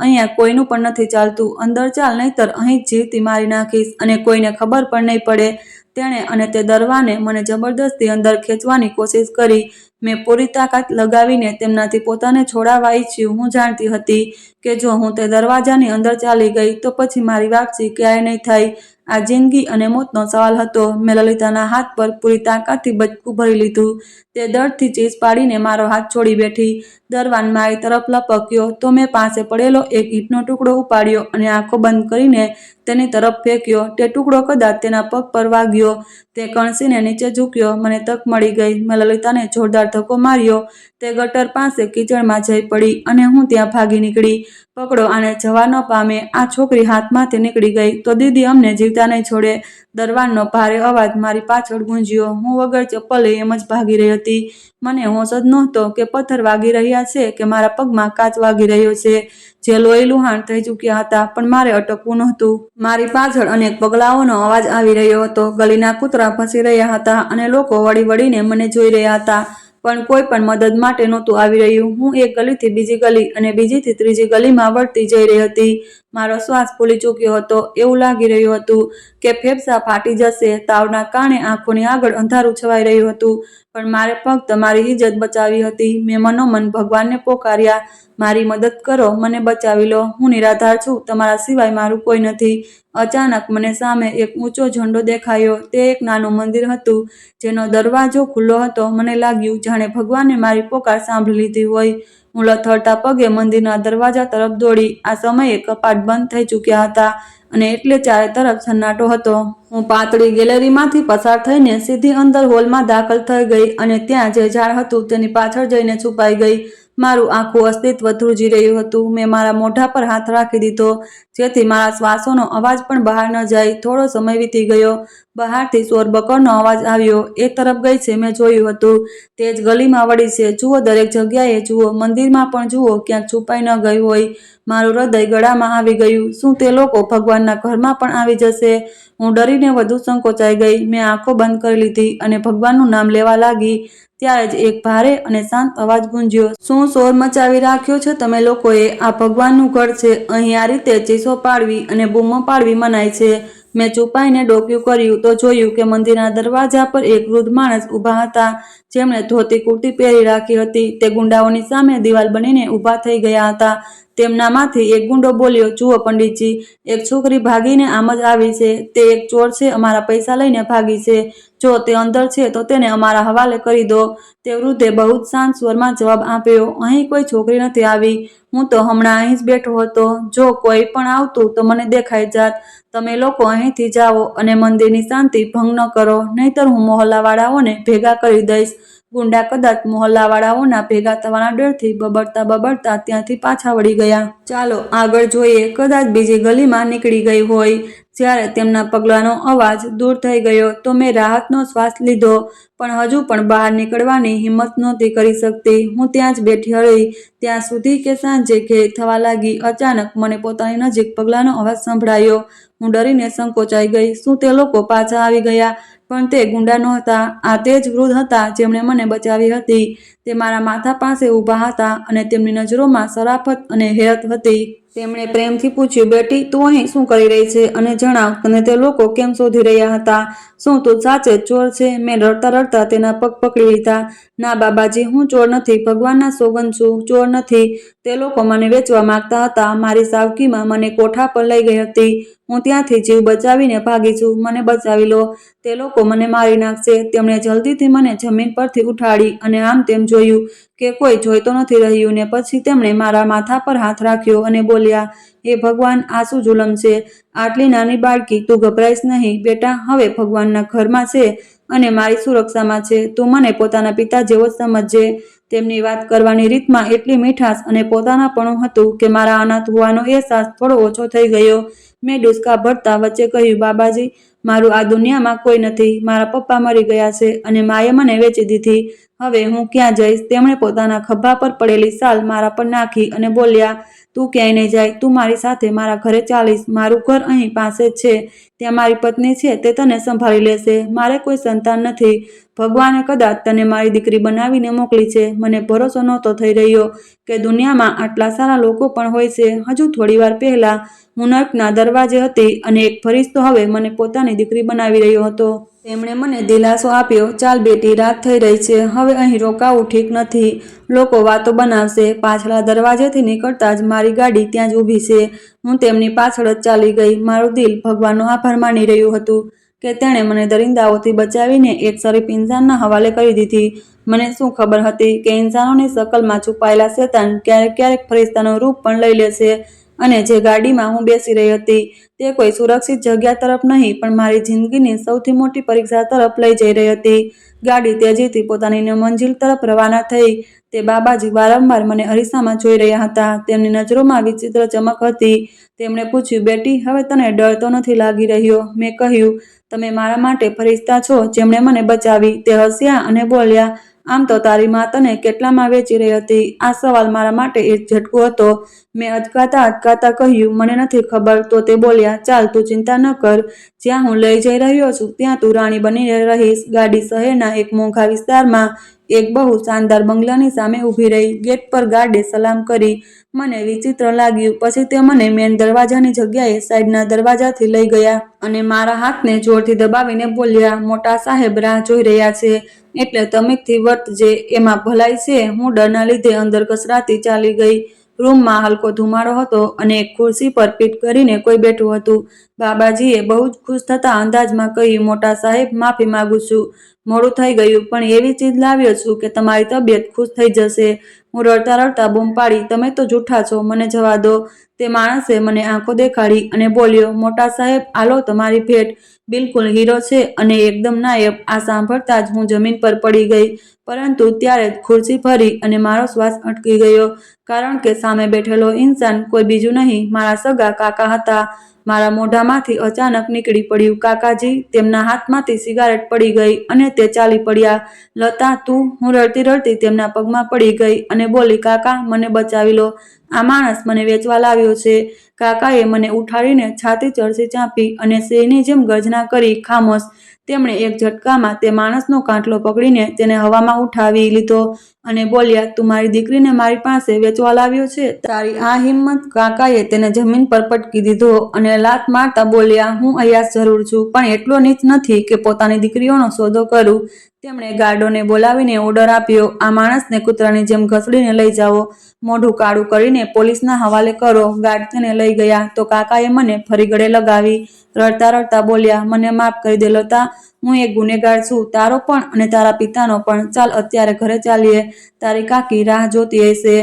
અહીંયા કોઈનું પણ નથી ચાલતું. અંદર ચાલ, નહીંતર અહીં જ જીવતી મારી નાખીશ અને કોઈને ખબર પણ નહીં પડે. તેણે અને તે દરવાને મને જબરદસ્તી અંદર ખેંચવાની કોશિશ કરી. મેં પૂરી તાકાત લગાવીને તેમનાથી પોતાને છોડાવવા ઈચ્છ્યું. હું જાણતી હતી કે જો હું તે દરવાજાની અંદર ચાલી ગઈ તો પછી મારી વાપસી ક્યારેય નહીં થાય. આ જિંદગી અને મોતનો સવાલ હતો. મેં લલિતાના હાથ પર પૂરી તાકાતથી બચકું ભરી લીધું. તે દર્દથી ચીસ પાડીને મારો હાથ છોડી બેઠી. દરવાન મારી તરફ લપક્યો તો મેં પાસે પડેલો એક ઈંટનો ટુકડો ઉપાડ્યો અને આંખો બંધ કરીને તેની તરફ ફેંક્યો. તે ટુકડો કદાચ તેના પગ પર વાગ્યો. તે કણસીને નીચે ઝૂક્યો. મને તક મળી ગઈ. મેં લલિતાને જોરદાર ધક્કો માર્યો. તે ગટર પાસે કીચડમાં જઈ પડી અને હું ત્યાં ભાગી નીકળી. પકડો, આને જવા ન પામે. આ છોકરી હાથમાંથી નીકળી ગઈ તો દીદી અમને જીવતા નહીં છોડે. દરવાનનો ભારે અવાજ મારી પાછળ ગુંજ્યો. હું વગર ચપ્પલે એમ જ ભાગી રહી હતી. મને હોશ જ નહોતો કે પથ્થર વાગી રહ્યા છે કે મારા પગમાં કાચ વાગી રહ્યો છે, જે લોહી લુહાણ થઈ ચૂક્યા હતા. પણ મારે અટકવું નહોતું. મારી પાછળ અનેક પગલાઓનો અવાજ આવી રહ્યો હતો. ગલીના કૂતરા ભસી રહ્યા હતા અને લોકો વળી વળીને મને જોઈ રહ્યા હતા. પણ કોઈ પણ મદદ માટે નહોતું આવી રહ્યું. હું એક ગલીથી બીજી ગલી અને બીજીથી ત્રીજી ગલીમાં વળતી જઈ રહી હતી. મારો શ્વાસ ફૂલી ચૂક્યો હતો. એવું લાગી રહ્યું હતું કે ફેફસા ફાટી જશે. તાવના કારણે આંખોની આગળ અંધારું છવાઈ રહ્યું હતું. પણ મારે ફક્ત મારી ઇજ્જત બચાવી હતી. મેં મનોમન ભગવાનને પોકાર્યા, મારી મદદ કરો, મને બચાવી લો. હું નિરાધાર છું. તમારા સિવાય મારું કોઈ નથી. અચાનક મને સામે એક ઊંચો ઝંડો દેખાયો. તે એક નાનું મંદિર હતું જેનો દરવાજો ખુલ્લો હતો. મને લાગ્યું જાણે ભગવાને મારી પોકાર સાંભળી લીધી હોય. હું લથડતા પગે મંદિરના દરવાજા તરફ દોડી. આ સમયે કપાટ બંધ થઈ ચૂક્યા હતા અને એટલે ચારે તરફ સન્નાટો હતો. હું પાતળી ગેલેરીમાંથી પસાર થઈને સીધી અંદર હોલમાં દાખલ થઈ ગઈ અને ત્યાં જે ઝાડ હતું તેની પાછળ જઈને છુપાઈ ગઈ. મારું આખું અસ્તિત્વ ધ્રુજી રહ્યું હતું. મેં મારા મોઢા પર હાથ રાખી દીધો જેથી મારા શ્વાસોનો અવાજ પણ બહાર ન જાય. થોડો સમય વીતી ગયો. બહારથી શોરબકોરનો અવાજ આવ્યો. એ તરફ ગઈ છે. મેં જોયું હતું તે જ ગલીમાં વળી છે. જુઓ, દરેક જગ્યાએ જુઓ, મંદિરમાં પણ જુઓ, ક્યાંક છુપાઈ ન ગઈ હોય. મારું હૃદય ગળામાં આવી ગયું. શું તે લોકો ભગવાનના ઘરમાં પણ આવી જશે? હું ડરીને વધુ સંકોચાઈ ગઈ. મેં આંખો બંધ કરી લીધી અને ભગવાનનું નામ લેવા લાગી. ત્યારે જ એક ભારે અને શાંત અવાજ ગુંજ્યો. શું શોર મચાવી રાખ્યો છે તમે લોકોએ? આ ભગવાનનું ઘર છે. અહીં આ રીતે ચીસો પાડવી અને બૂમો પાડવી મનાય છે. મેં છુપાઈને ડોક્યું કર્યું તો જોયું કે મંદિરના દરવાજા પર એક વૃદ્ધ માણસ ઊભા હતા જેમણે ધોતી કુર્તી પહેરી રાખી હતી. તે ગુંડાઓની સામે દિવાલ બનીને ઊભા થઈ ગયા હતા. તેમનામાંથી એક ગુંડો બોલ્યો, જુઓ પંડિતજી, એક છોકરી ભાગીને આમ જ આવી છે. તે એક ચોર છે. અમારા પૈસા લઈને ભાગી છે. જો તે અંદર છે તો તેને અમારા હવાલે કરી દો. તે વૃદ્ધે બહુ જ શાંત સ્વરમાં જવાબ આપ્યો, અહીં કોઈ છોકરી નથી આવી. હું તો હમણાં અહીં જ બેઠો હતો. જો કોઈ પણ આવતું તો મને દેખાઈ જાત. તમે લોકો અહીંથી જાઓ અને મંદિરની શાંતિ ભંગ ન કરો, નહીંતર હું મોહલ્લાવાળાઓને ભેગા કરી દઈશ. ગુંડા કદાચ મોહલ્લાવાળાઓના ભેગા થવાના ડરથી બબડતા બબડતા ત્યાંથી પાછા વળી ગયા. ચાલો આગળ જોઈએ. કદાચ બીજી ગલીમાં નીકળી ગઈ હોય. જ્યારે તેમના પગલાંનો અવાજ દૂર થઈ ગયો તો મેં રાહતનો શ્વાસ લીધો, પણ હજુ પણ બહાર નીકળવાની હિંમત નહોતી કરી શકતી. હું ત્યાં જ બેઠી રહી ત્યાં સુધી કે સાંજે ઘેરી થવા લાગી. અચાનક મને પોતાની નજીક પગલાંનો અવાજ સંભળાયો. હું ડરીને સંકોચાઈ ગઈ. શું તે લોકો પાછા આવી ગયા? પણ તે ગુંડા નહોતા. આ તે જ વૃદ્ધ હતા જેમણે મને બચાવી હતી. તે મારા માથા પાસે ઊભા હતા અને તેમની નજરોમાં શરાફત અને હેરત હતી. તેમણે પ્રેમથી પૂછ્યું, બેટી, તું અહીં શું કરી રહી છે? અને જણાવ, તને તે લોકો કેમ શોધી રહ્યા હતા? શું તું સાચે જ ચોર છે? મેં રડતા રડતા તેના પગ પકડી લીધા. ના બાબાજી, હું ચોર નથી. ભગવાનના સોગંદ છું, ચોર નથી. તે લોકો મને વેચવા માંગતા હતા. મારી સાવકીમાં મને કોઠા પર લઈ ગઈ હતી. હું ત્યાંથી જીવ બચાવીને ભાગી છું. મને બચાવી લો. તે લોકો મને મારી નાખશે. તેમણે જલ્દીથી મને જમીન પરથી ઉઠાડી અને આમ તેમ જોયું કે કોઈ જોઈ તો નથી રહ્યું ને પછી તેમણે મારા માથા પર હાથ રાખ્યો અને બોલ્યા, હે ભગવાન, આ શું જુલમ છે? આટલી નાની બાળકી, તું ગભરાઈશ નહીં બેટા. હવે ભગવાનના ઘરમાં છે અને મારી સુરક્ષામાં છે. તું મને પોતાના પિતા જેવો જ સમજજે. તેમની વાત કરવાની રીતમાં એટલી મીઠાશ અને પોતાનાપણું હતું કે મારા અનાથ હોવાનો અહેસાસ થોડો ઓછો થઈ ગયો. મેં ડૂસકા ભરતા વચ્ચે કહ્યું, બાબાજી, મારું આ દુનિયામાં કોઈ નથી. મારા પપ્પા મરી ગયા છે અને માએ મને વેચી દીધી. હવે હું ક્યાં જઈશ? તેમણે પોતાના ખભા પર પડેલી શાલ મારા પર નાખી અને બોલ્યા, તું ક્યાંય નહીં જાય. તું મારી સાથે મારા ઘરે ચાલીશ. મારું ઘર અહીં પાસે જ છે. ત્યાં મારી પત્ની છે. તે તને સંભાળી લેશે. મારે કોઈ સંતાન નથી. ભગવાને કદાચ તને મારી દીકરી બનાવીને મોકલી છે. મને ભરોસો નહોતો થઈ રહ્યો કે દુનિયામાં આટલા સારા લોકો પણ હોય છે. હજુ થોડીવાર પહેલા હું નર્કના દરવાજે હતી અને એક ફરિશ્તો હવે મને પોતાની દીકરી બનાવી રહ્યો હતો. તેમણે મને દિલાસો આપ્યો, ચાલ બેટી, રાત થઈ રહી છે. હવે અહીં રોકાવું ઠીક નથી. લોકો વાતો બનાવશે. પાછલા દરવાજેથી નીકળતા જ મારી ગાડી ત્યાં જ ઊભી છે. હું તેમની પાછળ જ ચાલી ગઈ. મારું દિલ ભગવાનનો આભાર માની રહ્યું હતું કે તેણે મને દરિંદાઓથી બચાવીને એક શરીફ ઇન્સાનના હવાલે કરી દીધી. મને શું ખબર હતી કે ઇન્સાનોની શકલમાં છુપાયેલા શેતાન ક્યારેક ક્યારેક ફરિશ્તાનું રૂપ પણ લઈ લેશે. અને જે ગાડીમાં હું બેસી રહી હતી તે કોઈ સુરક્ષિત જગ્યા તરફ નહીં પણ મારી જિંદગીની સૌથી મોટી પરીક્ષા તરફ લઈ જઈ રહી હતી. ગાડી તેજીથી પોતાની મંજિલ તરફ રવાના થઈ. તે બાબાજી વારંવાર મને અરીસામાં જોઈ રહ્યા હતા. તેમની નજરોમાં વિચિત્ર ચમક હતી. તેમણે પૂછ્યું, બેટી, હવે તને ડર તો નથી લાગી રહ્યો? મેં કહ્યું, તમે મારા માટે ફરિશ્તા છો જેમણે મને બચાવી. તે હસ્યા અને બોલ્યા, આમ તો તારી માં તને કેટલામાં વેચી રહી હતી? આ સવાલ મારા માટે એક ઝટકો હતો. મેં અચકાતા અચકાતા કહ્યું, મને નથી ખબર. તો તે બોલ્યા, ચાલ, તું ચિંતા ન કર. જ્યાં હું લઈ જઈ રહ્યો છું ત્યાં તું રાણી બનીને રહીશ. ગાડી શહેરના એક મોંઘા વિસ્તારમાં એક બહુ શાનદાર બંગલાની સામે ઊભી રહી. ગેટ પર ગાર્ડે સલામ કરી. મને વિચિત્ર લાગ્યું. પછી તે મને મેન દરવાજાની જગ્યાએ સાઈડના દરવાજાથી લઈ ગયા અને મારા હાથને જોરથી દબાવીને બોલ્યા, મોટા સાહેબ રાહ જોઈ રહ્યા છે, એટલે તમીદથી વર્તજે. એમાં ભલાઈ છે. હું ડરના લીધે અંદર કચરાતી ચાલી ગઈ. રૂમમાં હલકો ધુમાડો હતો અને એક ખુરશી પર પીઠ કરીને કોઈ બેઠું હતું. બાબાજીએ બહુ જ ખુશ થતા અંદાજમાં કહ્યું, મોટા સાહેબ, માફી માંગુ છું. મોડું થઈ ગયું, પણ એવી ચીજ લાવ્યો છું કે તમારી તબિયત ખુશ થઈ જશે. હું રડતા રડતા બૂમ પાડી, તમે તો જૂઠા છો, મને જવા દો. તે માણસે મને આંખો દેખાડી અને બોલ્યો, મોટા સાહેબ, આલો તમારી ભેટ. બિલકુલ હીરો છે અને એકદમ નાયબ. આ સાંભળતા જ હું જમીન પર પડી ગઈ, પરંતુ ત્યારે જ ખુરશી ફરી અને મારો શ્વાસ અટકી ગયો, કારણ કે સામે બેઠેલો ઇન્સાન કોઈ બીજું નહીં, મારા સગા કાકા હતા. મારા મોઢામાંથી અચાનક નીકળી પડ્યું, કાકાજી. તેમના હાથમાંથી સિગારેટ પડી ગઈ અને તે ચાલી પડ્યા. લતા, તું? હું રડતી રડતી તેમના પગમાં પડી ગઈ અને બોલી, કાકા, મને બચાવી લો. આ માણસ મને વેચવા લાવ્યો છે. કાકાએ મને ઉઠાડીને છાતી ચરસી ચાંપી અને સિંહની જેમ ગર્જના કરી, ખામોશ. તેમણે એક ઝટકામાં તે માણસનો કાંટલો પકડીને તેને હવામાં ઉઠાવી લીધો અને બોલ્યા, તું મારી દીકરીને મારી પાસે વેચવા લાવ્યો છે? તારી આ હિંમત? કાકાએ તેને જમીન પર પટકી દીધો અને લાત મારતા બોલ્યા, હું અયાસ જરૂર છું, પણ એટલો નીચ નથી કે પોતાની દીકરીઓનો સોદો કરું. તેમણે ગાર્ડોને બોલાવીને ઓર્ડર આપ્યો, આ માણસને કૂતરાની જેમ ઘસડીને લઈ જાઓ, મોઢું કાળું કરીને પોલીસના હવાલે કરો. ગાર્ડ તેને લઈ ગયા તો કાકાએ મને ફરી ગળે લગાવી. રડતા રડતા બોલ્યા, મને માફ કરી દે લતા, હું એક ગુનેગાર છું, તારો પણ અને તારા પિતાનો પણ. ચાલ અત્યારે ઘરે ચાલીએ, તારી કાકી રાહ જોતી હશે.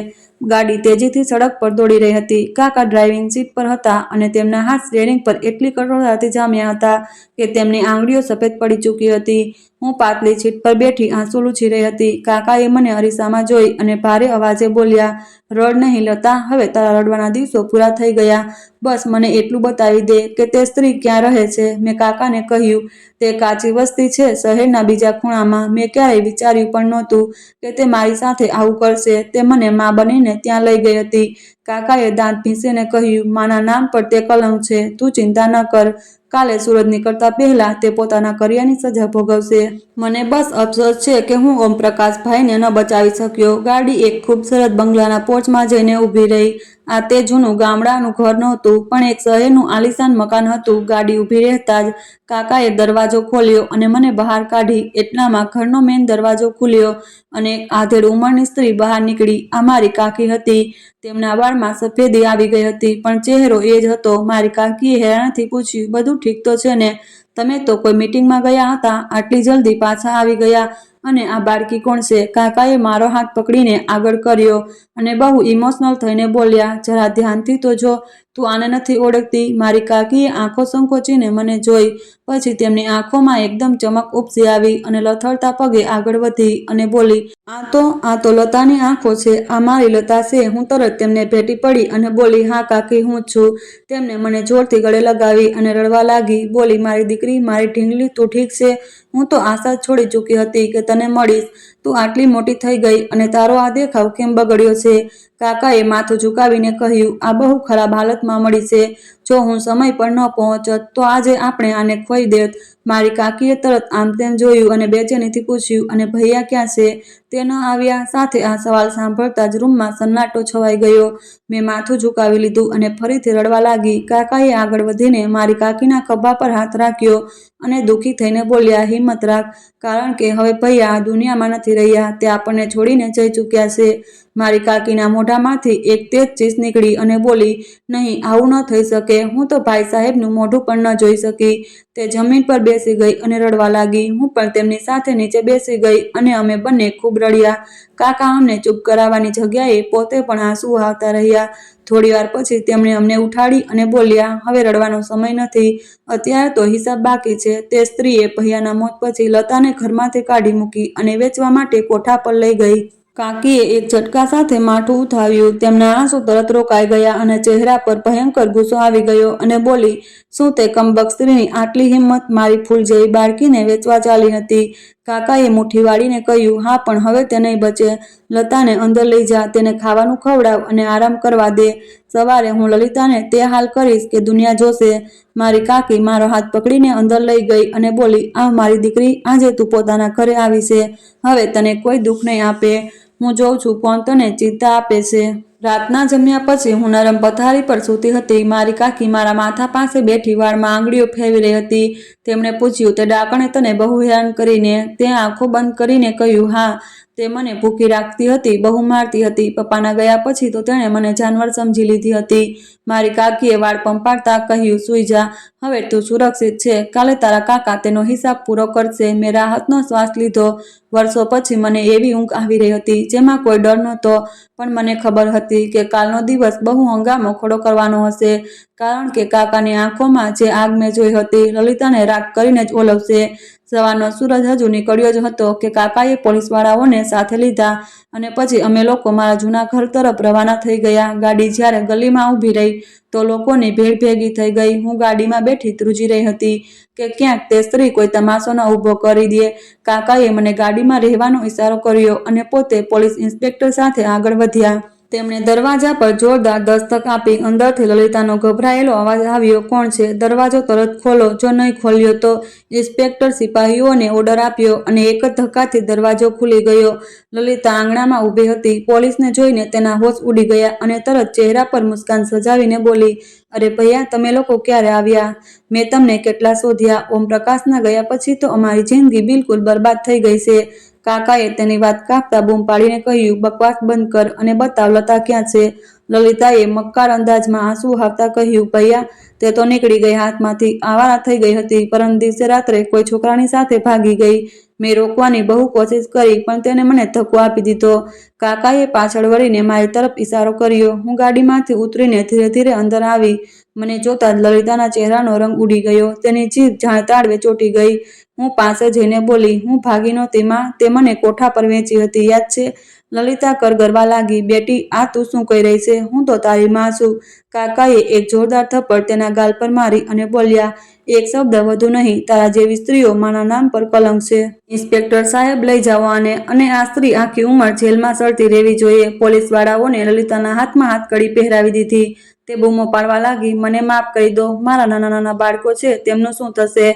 ગાડી તેજીથી સડક પર દોડી રહી હતી. કાકા ડ્રાઇવિંગ સીટ પર હતા અને તેમના હાથ સ્ટીયરિંગ પર એટલી કઠોરતાથી જામ્યા હતા કે તેમની આંગળીઓ સફેદ પડી ચૂકી હતી. હું પાતળી સીટ પર બેઠી આંસુ લૂછી રહી હતી. કાકાએ મને અરીસામાં જોઈ અને ભારે અવાજે બોલ્યા, રડ નહીં લતા, હવે તારા રડવાના દિવસો પૂરા થઈ ગયા. બસ મને એટલું બતાવી દે કે તે સ્ત્રી ક્યાં રહે છે. મેં કાકાને કહ્યું, તે કાચી વસ્તી છે શહેરના બીજા ખૂણામાં. મેં ક્યારેય વિચાર્યું પણ નહોતું કે તે મારી સાથે આવું કરશે. તે મને મા બનીને ત્યાં લઈ ગઈ હતી. કાકાએ દાંત ભીંસીને કહ્યું, માના નામ પર તે કલંક છે. તું ચિંતા ન કર, કાલે સૂરજ નીકળતા પહેલા તે પોતાના કર્યાની સજા ભોગવશે. મને બસ અફસોસ છે કે હું ઓમપ્રકાશભાઈને ન બચાવી શક્યો. ગાડી એક ખૂબસૂરત બંગલાના પોર્ચમાં જઈને ઊભી રહી. આ તે જૂનું ગામડાનું ઘર નહોતું, પણ એક શહેરનું આલીશાન મકાન હતું. ગાડી ઊભી રહેતા જ કાકાએ દરવાજો ખોલ્યો અને મને બહાર કાઢી. એટલામાં ઘરનો મેઇન દરવાજો ખુલ્યો અને એક આધેડ ઉંમરની સ્ત્રી બહાર નીકળી. આ મારી કાકી હતી. તેમના વાળમાં સફેદી આવી ગઈ હતી, પણ ચહેરો એ જ હતો. મારી કાકીએ હેરાનથી પૂછ્યું, બધું ઠીક તો છે ને? તમે તો કોઈ મીટિંગમાં ગયા હતા, આટલી જલ્દી પાછા આવી ગયા? અને આ બાળકી કોણ છે? કાકાએ મારો હાથ પકડીને આગળ કર્યો અને બહુ ઇમોશનલ થઈને બોલ્યા, જરા ધ્યાનથી તો જો, તું આને નથી ઓળખતી? મારી કાકીએ આંખો સંકોચીને મને જોઈ, પછી તેમની આંખોમાં એકદમ ચમક ઉપસી આવી અને લથડતા પગે આગળ વધી અને બોલી, આ તો લતાની આંખો છે. આ મારી લતા છે. હું તરત તેમને ભેટી પડી અને બોલી, હા કાકી, હું જ છું. તેમને મને જોરથી ગળે લગાવી અને રડવા લાગી. બોલી, મારી દીકરી, મારી ઢીંગલી, તું ઠીક છે? હું તો આશા જ છોડી ચૂકી હતી કે તને મળીશ. તું આટલી મોટી થઈ ગઈ અને તારો આ દેખાવ કેમ બગડ્યો છે? કાકાએ માથું ઝુકાવીને કહ્યું, આ બહુ ખરાબ હાલતમાં મળી છે. જો હું સમય પર ન પહોંચત તો આજે આપણે આને ખોઈ દેત. મારી કાકીએ તરત આમ તેમ જોયું અને બેચેનીથી પૂછ્યું, અને ભૈયા ક્યાં છે? તે ન આવ્યા? સાથે આ સવાલ સાંભળતા જ રૂમમાં સન્નાટો છવાઈ ગયો. મેં માથું ઝુકાવી લીધું અને ફરીથી રડવા લાગી. કાકાએ આગળ વધીને મારી કાકીના ખભા પર હાથ રાખ્યો અને દુઃખી થઈને બોલ્યા, હિંમત રાખ, કારણ કે હવે ભૈયા આ દુનિયામાં નથી રહ્યા. તે આપણને છોડીને જઈ ચૂક્યા છે. મારી કાકીના મોઢામાંથી એક તેજ ચીસ નીકળી અને બોલી, નહીં, આવું ન થઈ શકે. હું તો ભાઈ સાહેબનું મોઢું પણ ન જોઈ શકી. તે જમીન પર બેસી ગઈ અને રડવા લાગી. હું પણ તેમની સાથે નીચે બેસી ગઈ અને અમે બંને ખૂબ રડ્યા. કાકા અમને ચૂપ કરાવવાની જગ્યાએ પોતે પણ આંસુ વહાવતા રહ્યા. થોડીવાર પછી તેમણે અમને ઉઠાડી અને બોલ્યા, હવે રડવાનો સમય નથી, અત્યારે તો હિસાબ બાકી છે. તે સ્ત્રીએ ભૈયાના મોત પછી લતાને ઘરમાંથી કાઢી મૂકી અને વેચવા માટે કોઠા પર લઈ ગઈ. કાકીએ એક ઝટકા સાથે માથું ઉઠાવ્યું. તેમના આંસુ તરત રોકાઈ ગયા અને ચહેરા પર ભયંકર ગુસ્સો આવી ગયો અને બોલી, શું તે કમબખ્ત સ્ત્રીની આટલી હિંમત? મારી ફૂલ જેવી બાળકીને વેચવા ચાલી હતી. કાકાએ મુઠ્ઠી વાળીને કહ્યું, હા, પણ હવે તે નહીં બચે. લતાને અંદર લઈ જા, તેને ખાવાનું ખવડાવ અને આરામ કરવા દે. સવારે હું લલિતાને તે હાલ કરીશ કે દુનિયા જોશે. મારી કાકી મારો હાથ પકડીને અંદર લઈ ગઈ અને બોલી, આવ મારી દીકરી, આજે તું પોતાના ઘરે આવી છે. હવે તને કોઈ દુઃખ નહીં આપે. હું જોઉં છું કોણ તને ચિંતા આપે છે. રાતના જમ્યા પછી હું નરમ પથારી પર સૂતી હતી. મારી કાકી મારા માથા પાસે બેઠી વાળમાં આંગળીઓ ફેરવી રહી હતી. તેમણે પૂછ્યું, તે ડાકણે તને બહુ હેરાન કરીને? તે આંખો બંધ કરીને કહ્યું, હા. તે મને ભૂખી રાખતી હતી, બહુ મારતી હતી. પપ્પાના ગયા પછી તો તેણે મને જાનવર સમજી લીધી હતી. મારી કાકીએ વાળ પંપાડતા કહ્યું, સૂઈ જા, હવે તું સુરક્ષિત છે. કાલે તારા કાકા તેનો હિસાબ પૂરો કરશે. મેં રાહતનો શ્વાસ લીધો. વર્ષો પછી મને એવી ઊંઘ આવી રહી હતી જેમાં કોઈ ડર નહોતો, પણ મને ખબર હતી કે કાલનો દિવસ બહુ હંગામો ખડો કરવાનો હશે, કારણ કે કાકાની આંખોમાં જે આગ મેં જોઈ હતી, લલિતાને રાગ કરીને જ ઓલવશે. સવારનો સૂરજ હજુ નીકળ્યો જ હતો કે કાકાએ પોલીસવાળાઓને સાથે લીધા અને પછી અમે લોકો મારા જૂના ઘર તરફ રવાના થઈ ગયા. ગાડી જ્યારે ગલીમાં ઊભી રહી તો લોકોની ભીડ ભેગી થઈ ગઈ. હું ગાડીમાં બેઠી ધ્રુજી રહી હતી કે ક્યાંક તે સ્ત્રી કોઈ તમાશો ન ઊભો કરી દે. કાકાએ મને ગાડીમાં રહેવાનો ઈશારો કર્યો અને પોતે પોલીસ ઇન્સ્પેક્ટર સાથે આગળ વધ્યા. તેમણે દરવાજા પર જોરદાર દસ્તક આપી. અંદરથી લલિતાનો ગભરાયેલો અવાજ આવ્યો, કોણ છે? દરવાજો તરત ખોલો. જો નહીં ખોલ્યો તો? ઇન્સ્પેક્ટર સિપાહીઓને ઓર્ડર આપ્યો અને એક જ ધક્કાથી દરવાજો ખુલી ગયો. લલિતા આંગણામાં ઊભી હતી. પોલીસને જોઈને તેના હોશ ઉડી ગયા અને તરત ચહેરા પર મુસ્કાન સજાવીને બોલી, અરે ભૈયા, તમે લોકો ક્યારે આવ્યા? મેં તમને કેટલા શોધ્યા. ઓમપ્રકાશના ગયા પછી તો અમારી જિંદગી બિલકુલ બરબાદ થઈ ગઈ છે. કાકાએ તેની વાત કાપતા બૂમ પાડીને કહ્યું, બકવાસ બંધ કર અને બતાવ, લતા ક્યાં છે? લલિતાએ મક્કાર અંદાજમાં આંસુ આવતા કહ્યું, ભૈયા, તે તો નીકળી ગઈ હાથમાંથી, આવારા થઈ ગઈ હતી. પરમ દિવસે રાત્રે કોઈ છોકરાની સાથે ભાગી ગઈ. મેં રોકવાની બહુ કોશિશ કરી પણ તેને મને ધક્કો આપી દીધો. કાકાએ પાછળ વળીને મારી તરફ ઈશારો કર્યો. હું ગાડીમાંથી ઉતરીને ધીરે ધીરે અંદર આવી. મને જોતા જ લલિતાના ચહેરાનો રંગ ઉડી ગયો. તેની જીભ જાણે તાળવે ચોંટી ગઈ. હું પાસે જઈને બોલી, હું ભાગી નહોતી માં, તે મને કોઠા પર વેચી હતી, યાદ છે? લલિતા કરગરવા લાગી, બેટી, આ તું શું કહી રહી છે? હું તો તારી માં છું. કાકાએ એક જોરદાર થપ્પડ તેના ગાલ પર મારી અને બોલ્યા, એક શબ્દ વધુ નહીં. તારા જેવી સ્ત્રીઓ માના નામ પર કલંક છે. ઇન્સ્પેક્ટર સાહેબ, લઈ જાઓ આને. અને આ સ્ત્રી આખી ઉંમર જેલમાં સડતી રહેવી જોઈએ. પોલીસવાળાઓને લલિતાના હાથમાં હાથકડી પહેરાવી દીધી. તે બૂમો પાડવા લાગી, મને માફ કરી દો, મારા નાના નાના બાળકો છે, તેમનું શું થશે?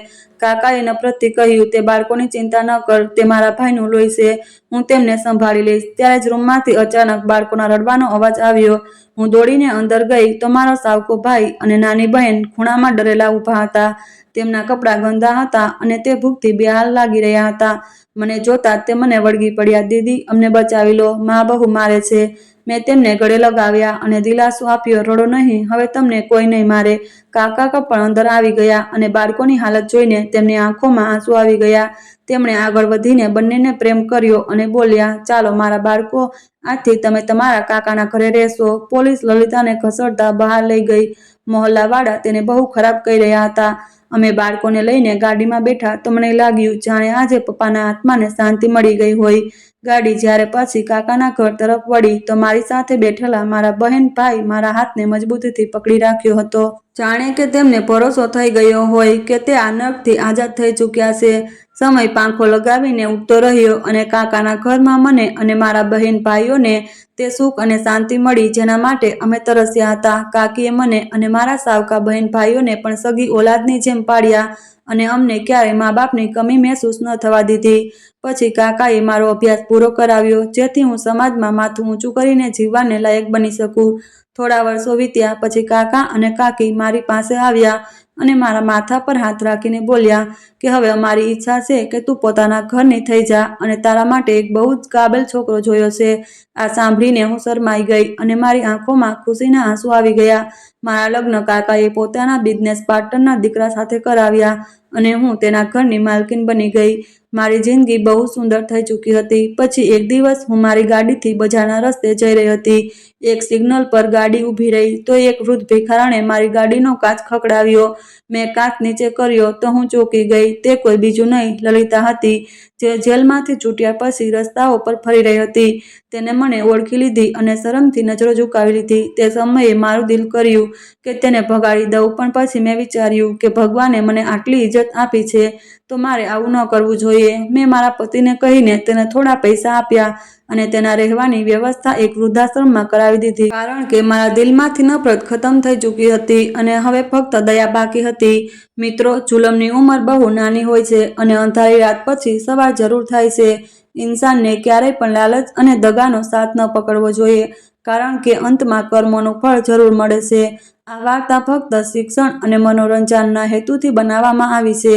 કાકાએ નફરતથી કહ્યું, તે બાળકોની ચિંતા ન કર, તે મારા ભાઈનું લોહી છે, હું તેમને સંભાળી લઈશ. ત્યારે જ રૂમમાંથી અચાનક બાળકોના રડવાનો અવાજ આવ્યો. હું દોડીને અંદર ગઈ તો મારો સાવકો ભાઈ અને નાની બહેન ખૂણામાં ડરેલા ઊભા હતા. તેમના કપડાં ગંદા હતા અને તે ભૂખથી બેહાલ લાગી રહ્યા હતા. મને જોતા તે મને વળગી પડ્યા, દીદી, અમને બચાવી લો, મા બહુ મારે છે. મેં તેમને ગળે લગાવ્યા અને દિલાસો આપ્યો, રડો નહીં, હવે તમને કોઈ નહીં મારે. કાકા પણ અંદર આવી ગયા અને બાળકોની હાલત જોઈને તેમની આંખોમાં આંસુ આવી ગયા. તેમણે આગળ વધીને બંનેને પ્રેમ કર્યો અને બોલ્યા, ચાલો મારા બાળકો, આજથી તમે તમારા કાકાના ઘરે રહેશો. પોલીસ લલિતાને ઘસડતા બહાર લઈ ગઈ. મહોલ્લાવાળા તેને બહુ ખરાબ કહી રહ્યા હતા. અમે બાળકોને લઈને ગાડીમાં બેઠા તો મને લાગ્યું જાણે આજે પપ્પાના આત્માને શાંતિ મળી ગઈ હોય. ગાડી જ્યારે પછી કાકાના ઘર તરફ વળી તો મારી સાથે બેઠેલા મારા બહેન ભાઈ મારા હાથને મજબૂતીથી પકડી રાખ્યો હતો. જાણે કે તેમને ભરોસો થઈ ગયો હોય કે તે આ નર્કથી આઝાદ થઈ ચૂક્યા છે. સમય પાંખો લગાવીને ઉડતો રહ્યો અને કાકાના ઘરમાં મને અને મારા બહેન ભાઈઓને તે સુખ અને શાંતિ મળી જેના માટે અમે તરસ્યા હતા. કાકીએ મને અને મારા સાવકા બહેન ભાઈઓને પણ સગી ઓલાદની જેમ પાડ્યા અને અમને ક્યારેય મા બાપની કમી મહેસૂસ ન થવા દીધી. પછી કાકાએ મારો અભ્યાસ પૂરો કરાવ્યો જેથી હું સમાજમાં માથું ઊંચું કરીને જીવવાને લાયક બની શકું. થોડા વર્ષો વીત્યા પછી કાકા અને કાકી મારી પાસે આવ્યા અને મારા માથા પર હાથ રાખીને બોલ્યા કે હવે અમારી ઈચ્છા છે કે તું પોતાના ઘરની થઈ જા અને તારા માટે એક બહુ જ કાબેલ છોકરો જોયો છે. આ સાંભળીને હું શરમાઈ ગઈ અને મારી આંખોમાં ખુશીના આંસુ આવી ગયા. મારા લગ્ન કાકાએ પોતાના બિઝનેસ પાર્ટનરના દીકરા સાથે કરાવ્યા અને હું તેના ઘરની માલકીન બની ગઈ. મારી જિંદગી બહુ સુંદર થઈ ચૂકી હતી. પછી એક દિવસ હું મારી ગાડીથી બજારના રસ્તે જઈ રહી હતી. એક સિગ્નલ પર ગાડી ઊભી રહી તો એક વૃદ્ધ ભિખારણે મારી ગાડીનો કાચ ખખડાવ્યો. મેં કાચ નીચે કર્યો તો હું ચોંકી ગઈ. તે કોઈ બીજું નહીં, લલિતા હતી, જે જેલમાંથી છૂટ્યા પછી રસ્તાઓ પર ફરી રહી હતી. તેને મને ઓળખી લીધી અને શરમથી નજરો ઝુકાવી લીધી. તે સમયે મારું દિલ કર્યું કે તેને ભગાડી દઉં, પણ પછી મેં વિચાર્યું કે ભગવાને મને આટલી ઇજ્જત આપી છે તો મારે આવું ન કરવું જોઈએ. મેં મારા પતિને કહીને તેને થોડા પૈસા આપ્યા અને તેના રહેવાની વ્યવસ્થા એક વૃદ્ધાશ્રમમાં કરાવી દીધી, કારણ કે મારા દિલમાંથી નફરત ખતમ થઈ ચૂકી હતી અને હવે ફક્ત દયા બાકી હતી. મિત્રો, જુલમની ઉંમર બહુ નાની હોય છે અને અંધારી રાત પછી સવાર જરૂર થાય છે. ઇન્સાનને ક્યારેય પણ લાલચ અને દગાનો સાથ ન પકડવો જોઈએ, કારણ કે અંતમાં કર્મોનું ફળ જરૂર મળે છે. આ વાર્તા ફક્ત શિક્ષણ અને મનોરંજનના હેતુથી બનાવવામાં આવી છે.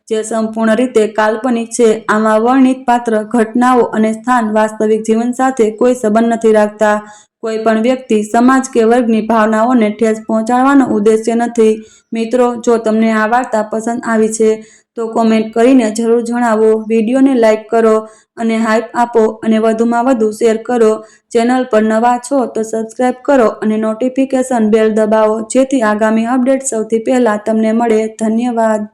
જે સંપૂર્ણ રીતે કાલ્પનિક છે. આમાં વર્ણિત પાત્ર, ઘટનાઓ અને સ્થાન વાસ્તવિક જીવન સાથે કોઈ સંબંધ નથી રાખતા. કોઈ પણ વ્યક્તિ, સમાજ કે વર્ગની ભાવનાઓને ઠેસ પહોંચાડવાનો ઉદ્દેશ્ય નથી. મિત્રો, જો તમને આ વાર્તા પસંદ આવી છે તો કોમેન્ટ કરીને જરૂર જણાવો. વિડીયોને લાઇક કરો અને હાઈપ આપો અને વધુમાં વધુ શેર કરો. ચેનલ પર નવા છો તો સબસ્ક્રાઇબ કરો અને નોટિફિકેશન બેલ દબાવો જેથી આગામી અપડેટ સૌથી પહેલા તમને મળે. ધન્યવાદ.